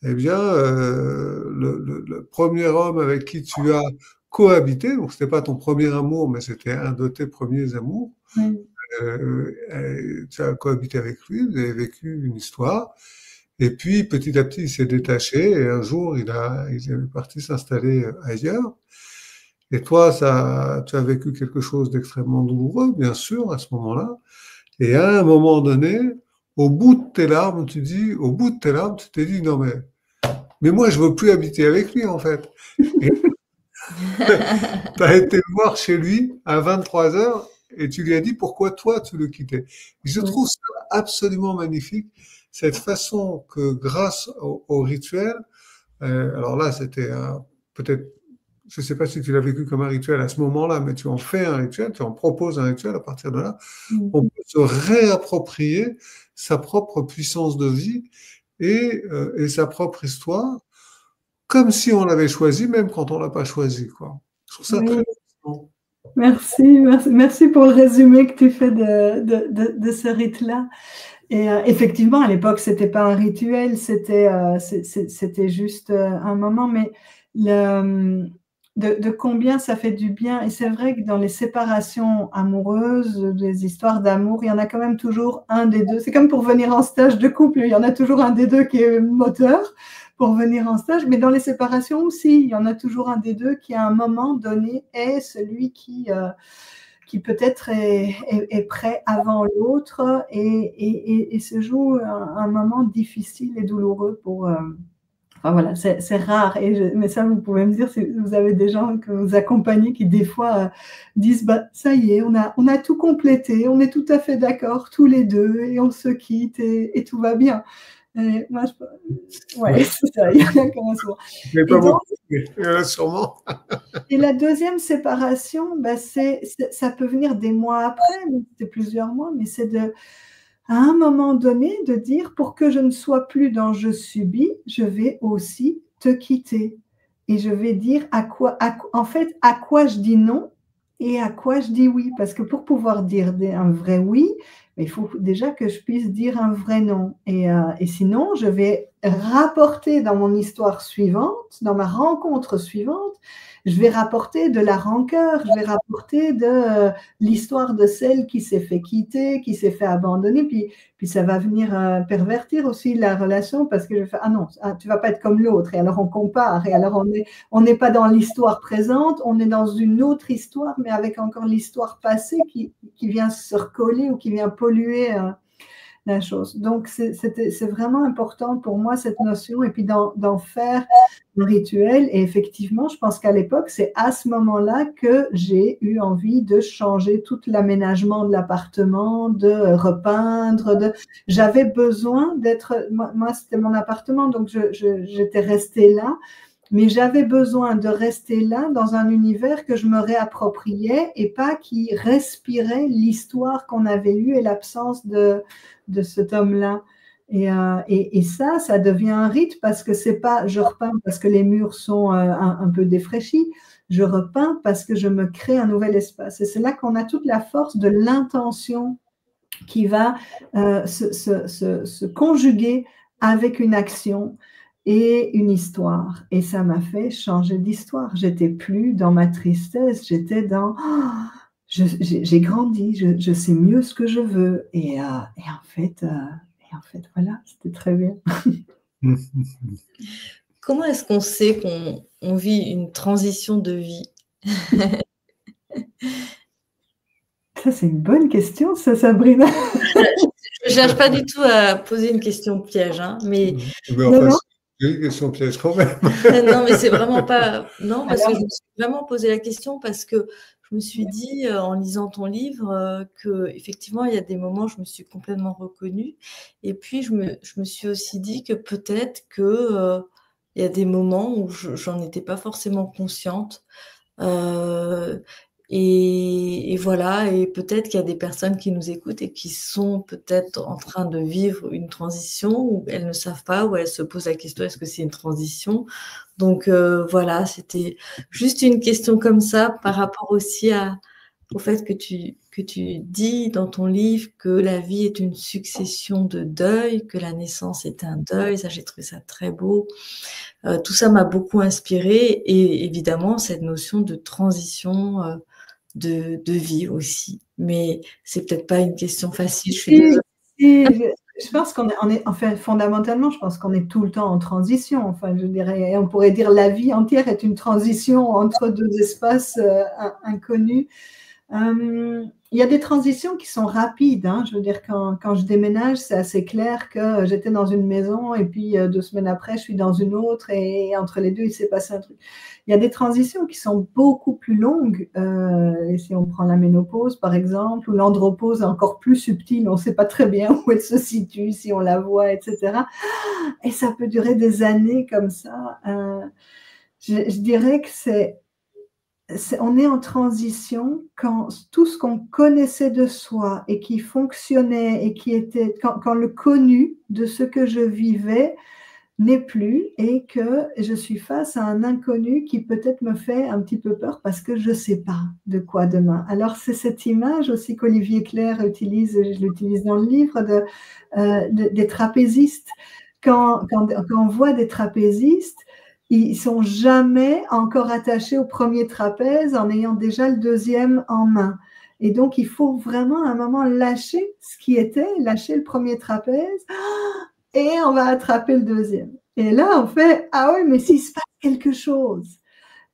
eh bien, le premier homme avec qui tu as cohabité, donc c'était pas ton premier amour, mais c'était un de tes premiers amours, tu as cohabité avec lui, vous avez vécu une histoire, et puis petit à petit il s'est détaché, et un jour il est parti s'installer ailleurs, et toi tu as vécu quelque chose d'extrêmement douloureux, bien sûr, à ce moment-là, et à un moment donné, au bout de tes larmes, tu t'es dit, non mais moi, je veux plus habiter avec lui, en fait. Et tu as été le voir chez lui à 23 heures et tu lui as dit pourquoi toi, tu le quittais. Je trouve ça absolument magnifique, cette façon que grâce au rituel, alors là, c'était peut-être, je ne sais pas si tu l'as vécu comme un rituel à ce moment-là, mais tu en fais un rituel, tu en proposes un rituel, à partir de là, on peut se réapproprier sa propre puissance de vie et sa propre histoire, comme si on l'avait choisi, même quand on ne l'a pas choisi, quoi. Je trouve ça très intéressant. Merci pour le résumé que tu fais de ce rite-là. Et effectivement, à l'époque, ce n'était pas un rituel, c'était juste un moment, mais de combien ça fait du bien. Et c'est vrai que dans les séparations amoureuses, des histoires d'amour, il y en a quand même toujours un des deux. C'est comme pour venir en stage de couple, il y en a toujours un des deux qui est moteur pour venir en stage, mais dans les séparations aussi, il y en a toujours un des deux qui à un moment donné est celui qui peut-être est prêt avant l'autre et se joue un moment difficile et douloureux pour Enfin voilà, c'est rare. Mais ça, vous pouvez me dire si vous avez des gens que vous accompagnez qui des fois disent bah, ça y est, on a tout complété, on est tout à fait d'accord tous les deux et on se quitte et tout va bien. Et moi, ouais, c'est ça, il y en a quand même souvent. Mais pas beaucoup, mais il y en a sûrement. Et la deuxième séparation, bah, ça peut venir des mois après, c'est plusieurs mois, mais c'est à un moment donné de dire pour que je ne sois plus dans je subis, je vais aussi te quitter. Et je vais dire en fait, à quoi je dis non et à quoi je dis oui. Parce que pour pouvoir dire un vrai oui, il faut déjà que je puisse dire un vrai non. Et sinon, je vais rapporter dans mon histoire suivante, dans ma rencontre suivante, je vais rapporter de la rancœur, je vais rapporter de l'histoire de celle qui s'est fait quitter, qui s'est fait abandonner, puis ça va venir pervertir aussi la relation parce que je fais ah non, tu vas pas être comme l'autre, et alors on compare, et alors on n'est pas dans l'histoire présente, on est dans une autre histoire, mais avec encore l'histoire passée qui vient se recoller ou qui vient polluer la chose. Donc, c'est vraiment important pour moi, cette notion, et puis d'en faire un rituel. Et effectivement, je pense qu'à l'époque, c'est à ce moment-là que j'ai eu envie de changer tout l'aménagement de l'appartement, de repeindre. J'avais besoin d'être... Moi, c'était mon appartement, donc j'étais restée là. Mais j'avais besoin de rester là dans un univers que je me réappropriais et pas qui respirait l'histoire qu'on avait eue et l'absence de cet homme-là. Et ça devient un rite parce que c'est pas je repeins parce que les murs sont un peu défraîchis, je repeins parce que je me crée un nouvel espace. Et c'est là qu'on a toute la force de l'intention qui va se conjuguer avec une action et une histoire. Et ça m'a fait changer d'histoire. J'étais plus dans ma tristesse, j'étais dans j'ai grandi, je sais mieux ce que je veux. Et en fait, voilà, c'était très bien. Comment est-ce qu'on sait qu'on vit une transition de vie? Ça, c'est une bonne question, ça, Sabrina. Je ne cherche pas du tout à poser une question piège, hein, mais... Enfin, c'est une question piège quand même. Non, mais c'est vraiment pas... Non, parce que je me suis vraiment posé la question parce que je me suis dit, en lisant ton livre, qu'effectivement, il y a des moments où je me suis complètement reconnue. Et puis, je me suis aussi dit que peut-être qu'il y a des moments où j'en étais pas forcément consciente. Et voilà, et peut-être qu'il y a des personnes qui nous écoutent et qui sont peut-être en train de vivre une transition où elles ne savent pas, où elles se posent la question, est-ce que c'est une transition? Donc voilà, c'était juste une question comme ça par rapport aussi au fait que tu dis dans ton livre que la vie est une succession de deuils, que la naissance est un deuil. Ça, j'ai trouvé ça très beau. Tout ça m'a beaucoup inspirée, et évidemment cette notion de transition de vie aussi. Mais c'est peut-être pas une question facile. Je suis désolée. Je pense qu'on est, enfin, fondamentalement, je pense qu'on est tout le temps en transition. Enfin, je dirais, on pourrait dire la vie entière est une transition entre deux espaces inconnus. Il y a des transitions qui sont rapides, hein. Je veux dire, quand je déménage, c'est assez clair que j'étais dans une maison et puis 2 semaines après, je suis dans une autre, et entre les deux, il s'est passé un truc. Il y a des transitions qui sont beaucoup plus longues. Et si on prend la ménopause, par exemple, ou l'andropause, encore plus subtile, on ne sait pas très bien où elle se situe, si on la voit, etc. Et ça peut durer des années comme ça. Je dirais que on est en transition quand tout ce qu'on connaissait de soi et qui fonctionnait et qui était, quand le connu de ce que je vivais n'est plus, et que je suis face à un inconnu qui peut-être me fait un petit peu peur parce que je ne sais pas de quoi demain. Alors c'est cette image aussi qu'Olivier Clerc utilise, je l'utilise dans le livre, des trapézistes. Quand on voit des trapézistes, ils sont jamais encore attachés au premier trapèze en ayant déjà le deuxième en main. Et donc, il faut vraiment à un moment lâcher ce qui était, lâcher le premier trapèze, et on va attraper le deuxième. Et là, on fait, ah oui, mais s'il se passe quelque chose.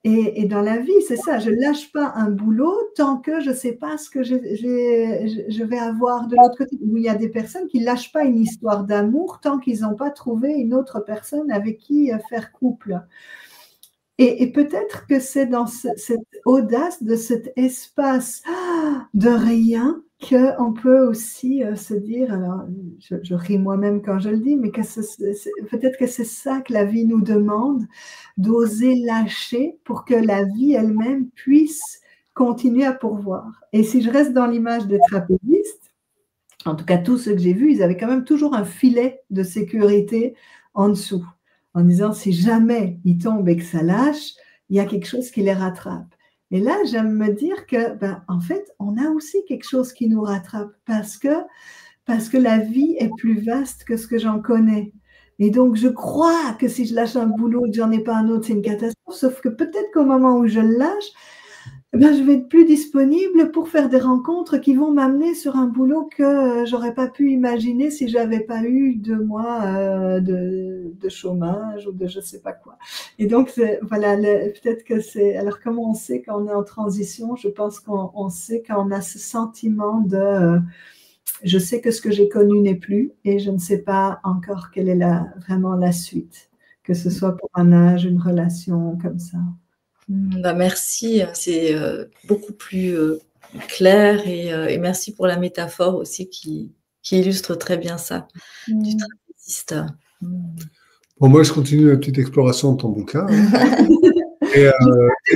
Et dans la vie, c'est ça, je ne lâche pas un boulot tant que je ne sais pas ce que je vais avoir de l'autre côté. Il y a des personnes qui ne lâchent pas une histoire d'amour tant qu'ils n'ont pas trouvé une autre personne avec qui faire couple. Et peut-être que c'est dans cette audace de cet espace de rien qu'on peut aussi se dire, alors je ris moi-même quand je le dis, mais peut-être que c'est ça que la vie nous demande, d'oser lâcher pour que la vie elle-même puisse continuer à pourvoir. Et si je reste dans l'image des trapézistes, en tout cas tous ceux que j'ai vus, ils avaient quand même toujours un filet de sécurité en dessous, en disant si jamais ils tombent et que ça lâche, il y a quelque chose qui les rattrape. Et là, j'aime me dire que, en fait, on a aussi quelque chose qui nous rattrape parce que la vie est plus vaste que ce que j'en connais. Et donc, je crois que si je lâche un boulot et que j'en ai pas un autre, c'est une catastrophe. Sauf que peut-être qu'au moment où je le lâche, je vais être plus disponible pour faire des rencontres qui vont m'amener sur un boulot que j'aurais pas pu imaginer si j'avais pas eu 2 mois de chômage ou de je sais pas quoi. Et donc, voilà, peut-être que c'est... Alors, comment on sait quand on est en transition? Je pense qu'on sait quand on a ce sentiment de... je sais que ce que j'ai connu n'est plus et je ne sais pas encore quelle est vraiment la suite, que ce soit pour un âge, une relation comme ça. Merci, c'est beaucoup plus clair et merci pour la métaphore aussi qui illustre très bien ça, du trapéziste. Bon, moi, je continue la petite exploration de ton bouquin. Tu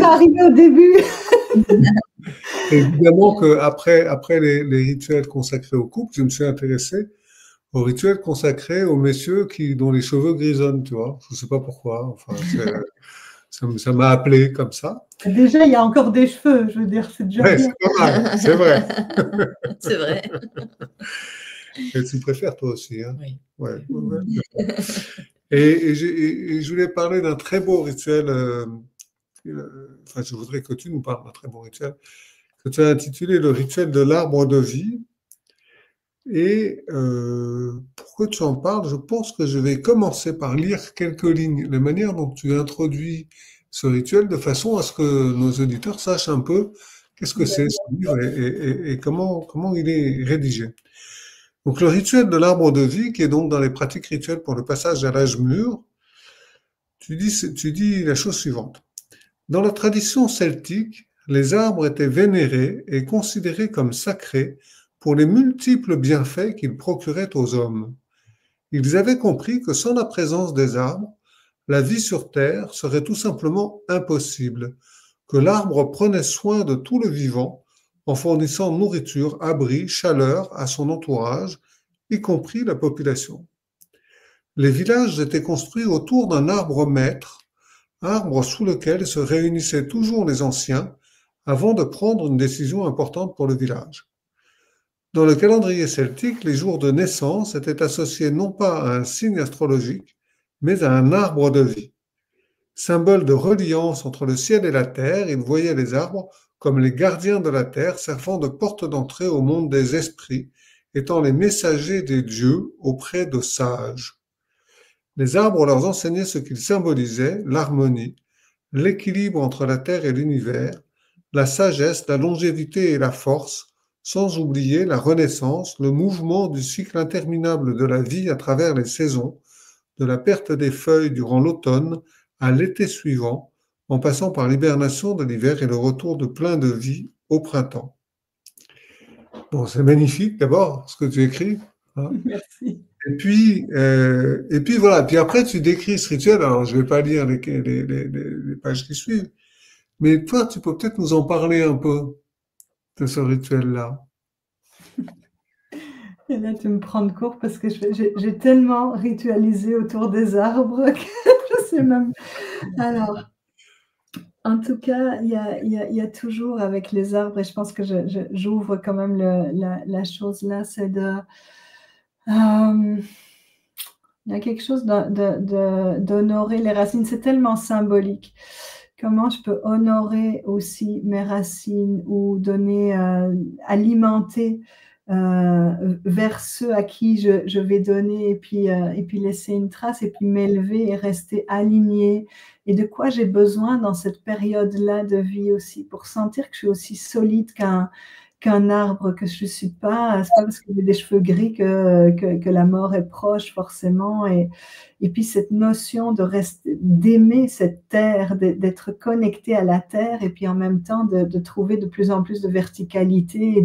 vas arriver au début. Évidemment qu'après les rituels consacrés au couple, je me suis intéressé aux rituels consacrés aux messieurs dont les cheveux grisonnent, tu vois. Je ne sais pas pourquoi. Enfin, ça m'a appelé comme ça. Déjà, il y a encore des cheveux, je veux dire, c'est déjà bien. C'est pas mal, c'est vrai. C'est vrai. Et tu préfères toi aussi, hein? Oui. Ouais. Et je voulais parler d'un très beau rituel. Enfin, je voudrais que tu nous parles d'un très beau rituel que tu as intitulé le rituel de l'arbre de vie. Et pour que tu en parles, je pense que je vais commencer par lire quelques lignes, la manière dont tu introduis ce rituel, de façon à ce que nos auditeurs sachent un peu qu'est-ce que c'est ce livre et comment il est rédigé. Donc le rituel de l'arbre de vie, qui est donc dans les pratiques rituelles pour le passage à l'âge mûr, tu dis la chose suivante. Dans la tradition celtique, les arbres étaient vénérés et considérés comme sacrés pour les multiples bienfaits qu'ils procuraient aux hommes. Ils avaient compris que sans la présence des arbres, la vie sur Terre serait tout simplement impossible, que l'arbre prenait soin de tout le vivant en fournissant nourriture, abri, chaleur à son entourage, y compris la population. Les villages étaient construits autour d'un arbre maître, arbre sous lequel se réunissaient toujours les anciens avant de prendre une décision importante pour le village. Dans le calendrier celtique, les jours de naissance étaient associés non pas à un signe astrologique, mais à un arbre de vie. Symbole de reliance entre le ciel et la terre, ils voyaient les arbres comme les gardiens de la terre, servant de porte d'entrée au monde des esprits, étant les messagers des dieux auprès de sages. Les arbres leur enseignaient ce qu'ils symbolisaient, l'harmonie, l'équilibre entre la terre et l'univers, la sagesse, la longévité et la force, sans oublier la renaissance, le mouvement du cycle interminable de la vie à travers les saisons, de la perte des feuilles durant l'automne à l'été suivant, en passant par l'hibernation de l'hiver et le retour de plein de vie au printemps. Bon, c'est magnifique d'abord ce que tu écris. Hein. Merci. Et puis voilà. Puis après, tu décris ce rituel. Alors, je vais pas lire les pages qui suivent, mais toi, tu peux peut-être nous en parler un peu de ce rituel-là. Et là, tu me prends de court parce que j'ai tellement ritualisé autour des arbres que je sais même. Alors, en tout cas, il y a toujours avec les arbres, et je pense que j'ouvre quand même la chose là, c'est de... il y a quelque chose d'honorer les racines, c'est tellement symbolique. Comment je peux honorer aussi mes racines ou donner, alimenter vers ceux à qui je vais donner et puis laisser une trace et puis m'élever et rester alignée et de quoi j'ai besoin dans cette période-là de vie aussi pour sentir que je suis aussi solide qu'un arbre, que je suis pas, c'est pas parce que j'ai des cheveux gris que la mort est proche forcément et puis cette notion de rester, d'aimer cette terre, d'être connecté à la terre et puis en même temps de trouver de plus en plus de verticalité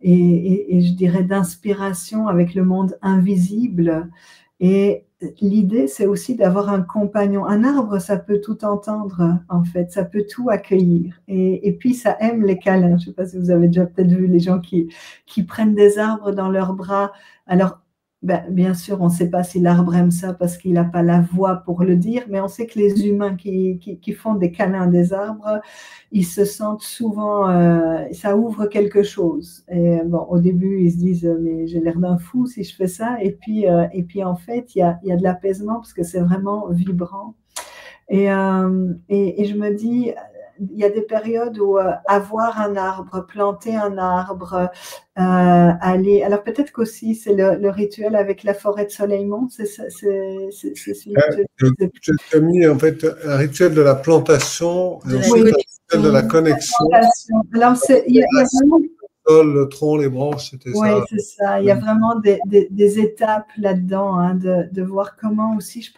et je dirais d'inspiration avec le monde invisible. Et l'idée, c'est aussi d'avoir un compagnon. Un arbre, ça peut tout entendre, en fait, ça peut tout accueillir. Et puis, ça aime les câlins. Je ne sais pas si vous avez déjà peut-être vu les gens qui prennent des arbres dans leurs bras. Alors, ben, bien sûr, on ne sait pas si l'arbre aime ça parce qu'il n'a pas la voix pour le dire, mais on sait que les humains qui font des câlins des arbres, ils se sentent souvent, ça ouvre quelque chose. Et bon, au début, ils se disent, mais j'ai l'air d'un fou si je fais ça. Et puis en fait, il y a de l'apaisement parce que c'est vraiment vibrant. Et je me dis, il y a des périodes où avoir un arbre, planter un arbre, aller. Alors peut-être qu'aussi c'est le rituel avec la forêt de Soleilmont, c'est celui que j'ai mis en fait un rituel de la plantation et ensuite un rituel de la connexion. Alors il y a vraiment le tronc, les branches, c'était ça. Oui, c'est ça. Il y a vraiment des étapes là-dedans, hein, de voir comment aussi je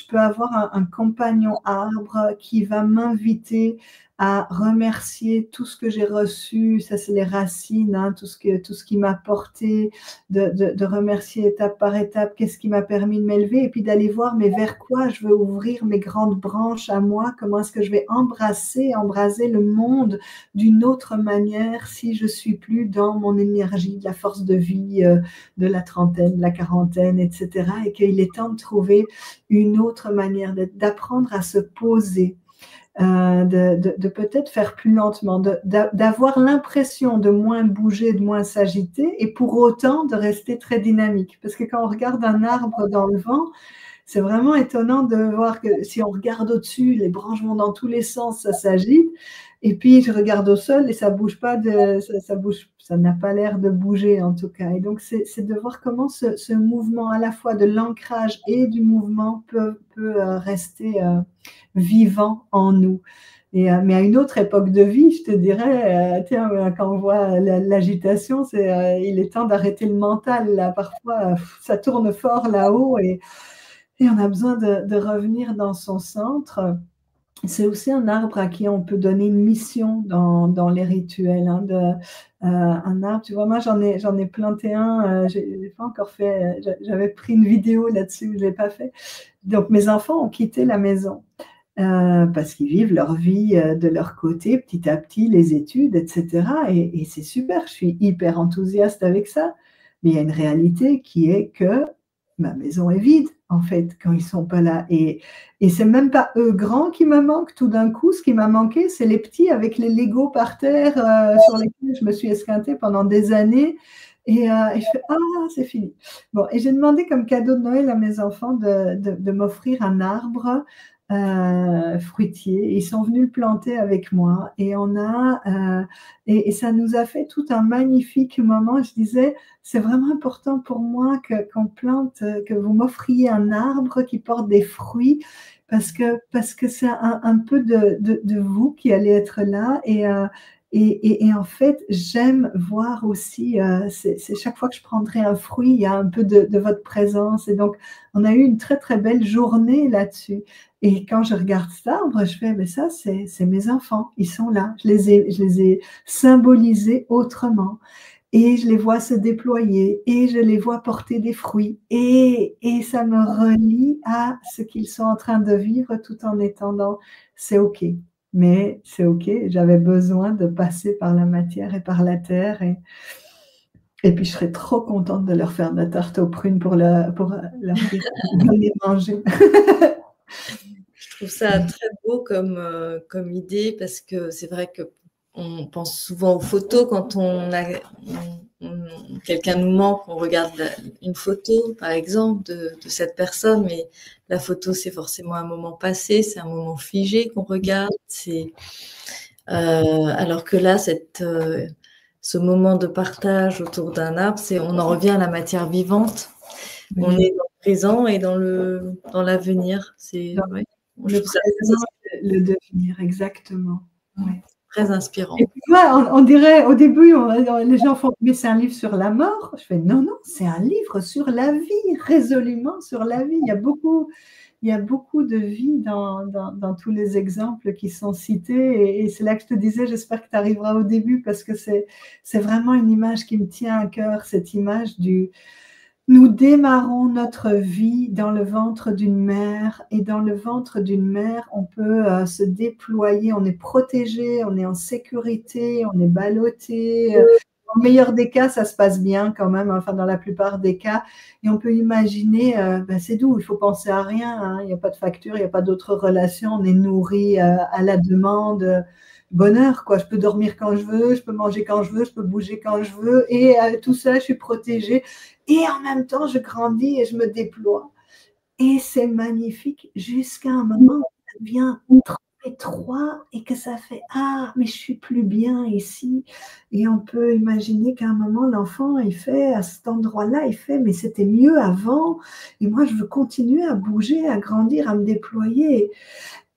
peux avoir un compagnon arbre qui va m'inviter à remercier tout ce que j'ai reçu, ça c'est les racines, hein, tout ce qui m'a porté, de remercier étape par étape, qu'est-ce qui m'a permis de m'élever, et puis d'aller voir mais vers quoi je veux ouvrir mes grandes branches à moi, comment est-ce que je vais embraser le monde d'une autre manière si je suis plus dans mon énergie, de la force de vie de la trentaine, de la quarantaine, etc. Et qu'il est temps de trouver une autre manière d'apprendre à se poser. De peut-être faire plus lentement, d'avoir l'impression de moins bouger, de moins s'agiter, et pour autant de rester très dynamique. Parce que quand on regarde un arbre dans le vent, c'est vraiment étonnant de voir que si on regarde au-dessus, les branches vont dans tous les sens, ça s'agite. Et puis je regarde au sol et ça bouge pas, ça n'a pas l'air de bouger en tout cas. Et donc c'est de voir comment ce mouvement à la fois de l'ancrage et du mouvement peut rester vivant en nous. Mais à une autre époque de vie, je te dirais, tiens, quand on voit l'agitation, il est temps d'arrêter le mental. Là. Parfois, ça tourne fort là-haut et on a besoin de revenir dans son centre. C'est aussi un arbre à qui on peut donner une mission dans les rituels. Hein, un arbre, tu vois, moi j'en ai planté un, j'ai pas encore fait, j'avais pris une vidéo là-dessus, je l'ai pas fait. Donc mes enfants ont quitté la maison parce qu'ils vivent leur vie de leur côté, petit à petit, les études, etc. Et c'est super, je suis hyper enthousiaste avec ça. Mais il y a une réalité qui est que ma maison est vide, en fait, quand ils ne sont pas là. Et ce n'est même pas eux grands qui me manquent. Tout d'un coup, ce qui m'a manqué, c'est les petits avec les Legos par terre sur lesquels je me suis esquintée pendant des années. Et je fais, ah, c'est fini. Bon, et j'ai demandé comme cadeau de Noël à mes enfants de m'offrir un arbre fruitier. Ils sont venus le planter avec moi et et ça nous a fait tout un magnifique moment. Je disais, c'est vraiment important pour moi qu'on plante, que vous m'offriez un arbre qui porte des fruits parce que c'est un peu de vous qui allez être là et en fait, j'aime voir aussi, c'est chaque fois que je prendrai un fruit, il y a un peu de votre présence. Et donc, on a eu une très, très belle journée là-dessus. Et quand je regarde cet arbre, je fais, mais ça, c'est mes enfants, ils sont là. Je les ai symbolisés autrement. Et je les vois se déployer et je les vois porter des fruits. Et ça me relie à ce qu'ils sont en train de vivre tout en étant dans « c'est OK ». Mais c'est OK, j'avais besoin de passer par la matière et par la terre. Et puis, je serais trop contente de leur faire de la tarte aux prunes pour leur dire de les manger. Je trouve ça très beau comme idée parce que c'est vrai qu'on pense souvent aux photos quand quelqu'un nous manque, on regarde une photo, par exemple, de cette personne, mais la photo, c'est forcément un moment passé, c'est un moment figé qu'on regarde. Alors que là, ce moment de partage autour d'un arbre, on en revient à la matière vivante. On est dans le présent et dans l'avenir. C'est ouais, le présent, le devenir, exactement. Ouais. Très inspirant. Et puis moi, on dirait, au début, les gens font, mais c'est un livre sur la mort. Je fais, non, non, c'est un livre sur la vie, résolument sur la vie. Il y a beaucoup de vie dans tous les exemples qui sont cités. Et c'est là que je te disais, j'espère que tu arriveras au début, parce que c'est vraiment une image qui me tient à cœur, cette image du... Nous démarrons notre vie dans le ventre d'une mère, et dans le ventre d'une mère, on peut se déployer, on est protégé, on est en sécurité, on est ballotté. Au meilleur des cas, ça se passe bien quand même, enfin dans la plupart des cas. Et on peut imaginer, c'est doux, il faut penser à rien, hein, il n'y a pas de facture, il n'y a pas d'autres relations, on est nourri à la demande. Bonheur, quoi. Je peux dormir quand je veux, je peux manger quand je veux, je peux bouger quand je veux, et tout ça, je suis protégée. Et en même temps, je grandis et je me déploie. Et c'est magnifique jusqu'à un moment où ça devient trop étroit et que ça fait « Ah, mais je suis plus bien ici ». Et on peut imaginer qu'à un moment, l'enfant, il fait, à cet endroit-là, il fait « Mais c'était mieux avant et moi, je veux continuer à bouger, à grandir, à me déployer ».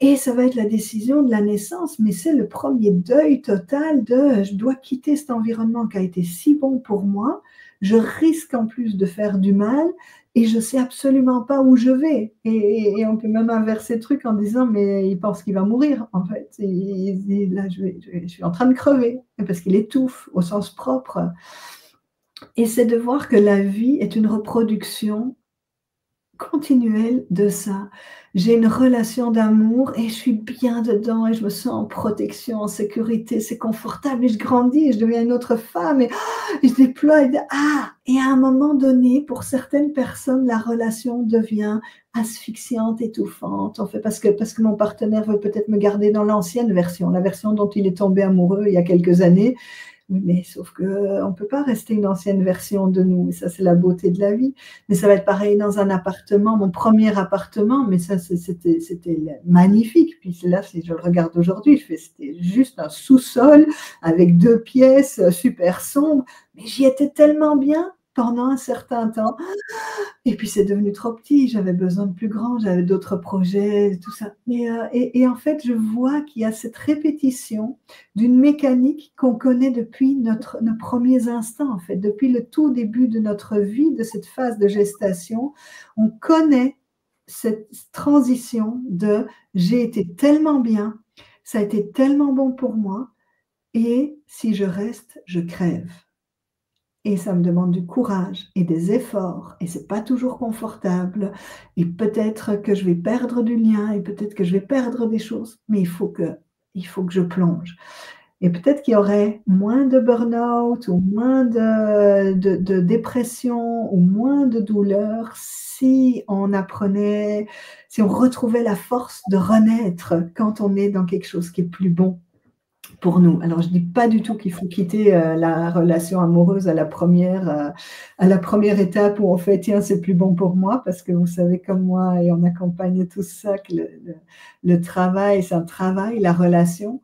Et ça va être la décision de la naissance, mais c'est le premier deuil total de « je dois quitter cet environnement qui a été si bon pour moi, je risque en plus de faire du mal et je ne sais absolument pas où je vais ». Et on peut même inverser le truc en disant « mais il pense qu'il va mourir en fait, il dit là je suis en train de crever » parce qu'il étouffe au sens propre. Et c'est de voir que la vie est une reproduction continuelle de ça. J'ai une relation d'amour et je suis bien dedans et je me sens en protection, en sécurité, c'est confortable et je grandis et je deviens une autre femme et je déploie et à un moment donné, pour certaines personnes, la relation devient asphyxiante, étouffante. En fait, parce que mon partenaire veut peut-être me garder dans l'ancienne version, la version dont il est tombé amoureux il y a quelques années. Oui, mais sauf qu'on ne peut pas rester une ancienne version de nous, et ça c'est la beauté de la vie. Mais ça va être pareil dans un appartement, mon premier appartement, mais ça c'était magnifique. Puis là, si je le regarde aujourd'hui, c'était juste un sous-sol avec 2 pièces super sombres, mais j'y étais tellement bien pendant un certain temps. Et puis c'est devenu trop petit, j'avais besoin de plus grand, j'avais d'autres projets, tout ça. Et en fait, je vois qu'il y a cette répétition d'une mécanique qu'on connaît depuis nos premiers instants, en fait, depuis le tout début de notre vie, de cette phase de gestation. On connaît cette transition de « j'ai été tellement bien, ça a été tellement bon pour moi, et si je reste, je crève ». Et ça me demande du courage et des efforts, et c'est pas toujours confortable, et peut-être que je vais perdre du lien, et peut-être que je vais perdre des choses, mais il faut que je plonge. Et peut-être qu'il y aurait moins de burn-out, ou moins de dépression, ou moins de douleur, si on apprenait, si on retrouvait la force de renaître quand on est dans quelque chose qui est plus bon pour nous. Alors, je ne dis pas du tout qu'il faut quitter la relation amoureuse à la première étape où on fait « tiens, c'est plus bon pour moi », parce que vous savez comme moi, et on accompagne tout ça, que le travail, c'est un travail, la relation,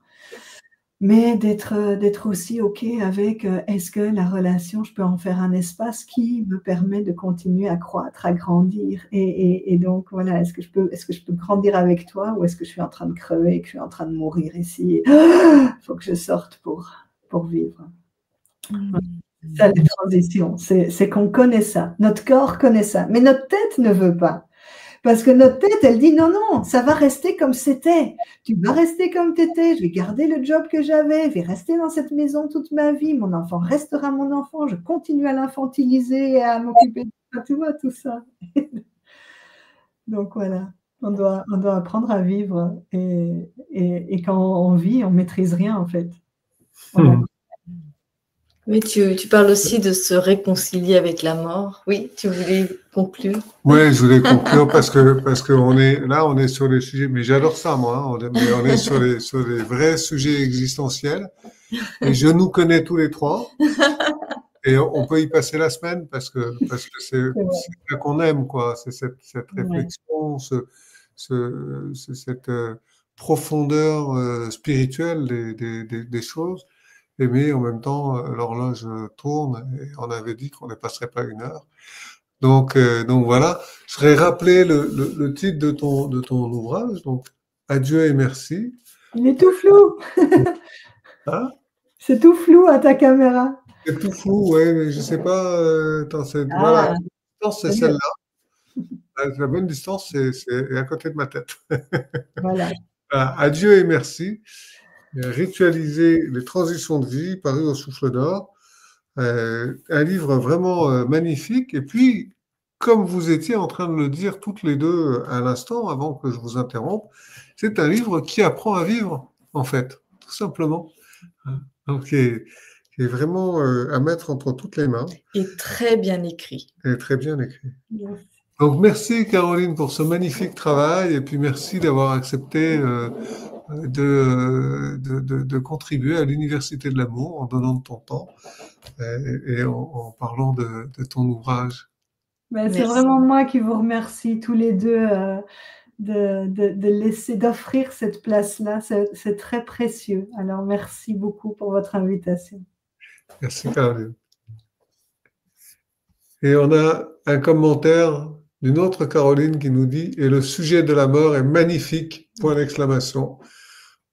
mais d'être aussi OK avec est-ce que la relation, je peux en faire un espace qui me permet de continuer à croître, à grandir, et donc voilà, est-ce que je peux grandir avec toi, ou est-ce que je suis en train de crever et que je suis en train de mourir ici, il faut que je sorte pour vivre. C'est ça, les transitions, c'est qu'on connaît ça, notre corps connaît ça, mais notre tête ne veut pas. Parce que notre tête, elle dit non, non, ça va rester comme c'était. Tu vas rester comme tu étais. Je vais garder le job que j'avais. Je vais rester dans cette maison toute ma vie. Mon enfant restera mon enfant. Je continue à l'infantiliser et à m'occuper de ça. Tu vois, tout ça. Donc voilà, on doit apprendre à vivre. Et quand on vit, on ne maîtrise rien en fait. Oui, tu parles aussi de se réconcilier avec la mort. Oui, tu voulais conclure. Oui, je voulais conclure parce que on est sur les sujets, mais j'adore ça moi, hein, on est sur les vrais sujets existentiels, et je nous connais tous les trois, et on peut y passer la semaine parce que c'est ça qu'on aime, quoi, c'est cette réflexion, cette profondeur spirituelle des choses. mais en même temps, l'horloge tourne et on avait dit qu'on ne dépasserait pas 1 heure. Donc voilà, je serais rappelé le titre de ton ouvrage, donc Adieu et merci. Il est tout flou. Hein? C'est tout flou à ta caméra. C'est tout flou, ouais, mais je sais pas. Voilà, la Ah, distance, c'est c'est mieux. celle-là. La bonne distance, c'est à côté de ma tête. Voilà. Adieu et merci. Ritualiser les transitions de vie, paru au Souffle d'Or. Un livre vraiment magnifique. Et puis, comme vous étiez en train de le dire toutes les deux à l'instant, avant que je vous interrompe, c'est un livre qui apprend à vivre, en fait, tout simplement. Donc, qui est vraiment à mettre entre toutes les mains. Et très bien écrit. Et très bien écrit. Yes. Donc, merci Caroline pour ce magnifique travail et puis merci d'avoir accepté de contribuer à l'Université de l'amour en donnant de ton temps et en parlant de ton ouvrage. Ben, c'est Merci. vraiment moi qui vous remercie tous les deux de laisser, d'offrir cette place-là. C'est très précieux. Alors, merci beaucoup pour votre invitation. Merci Caroline. Et on a un commentaire d'une autre Caroline qui nous dit « Et le sujet de la mort est magnifique !» Point d'exclamation.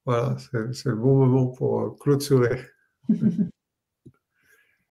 Voilà, c'est le bon moment pour clôturer.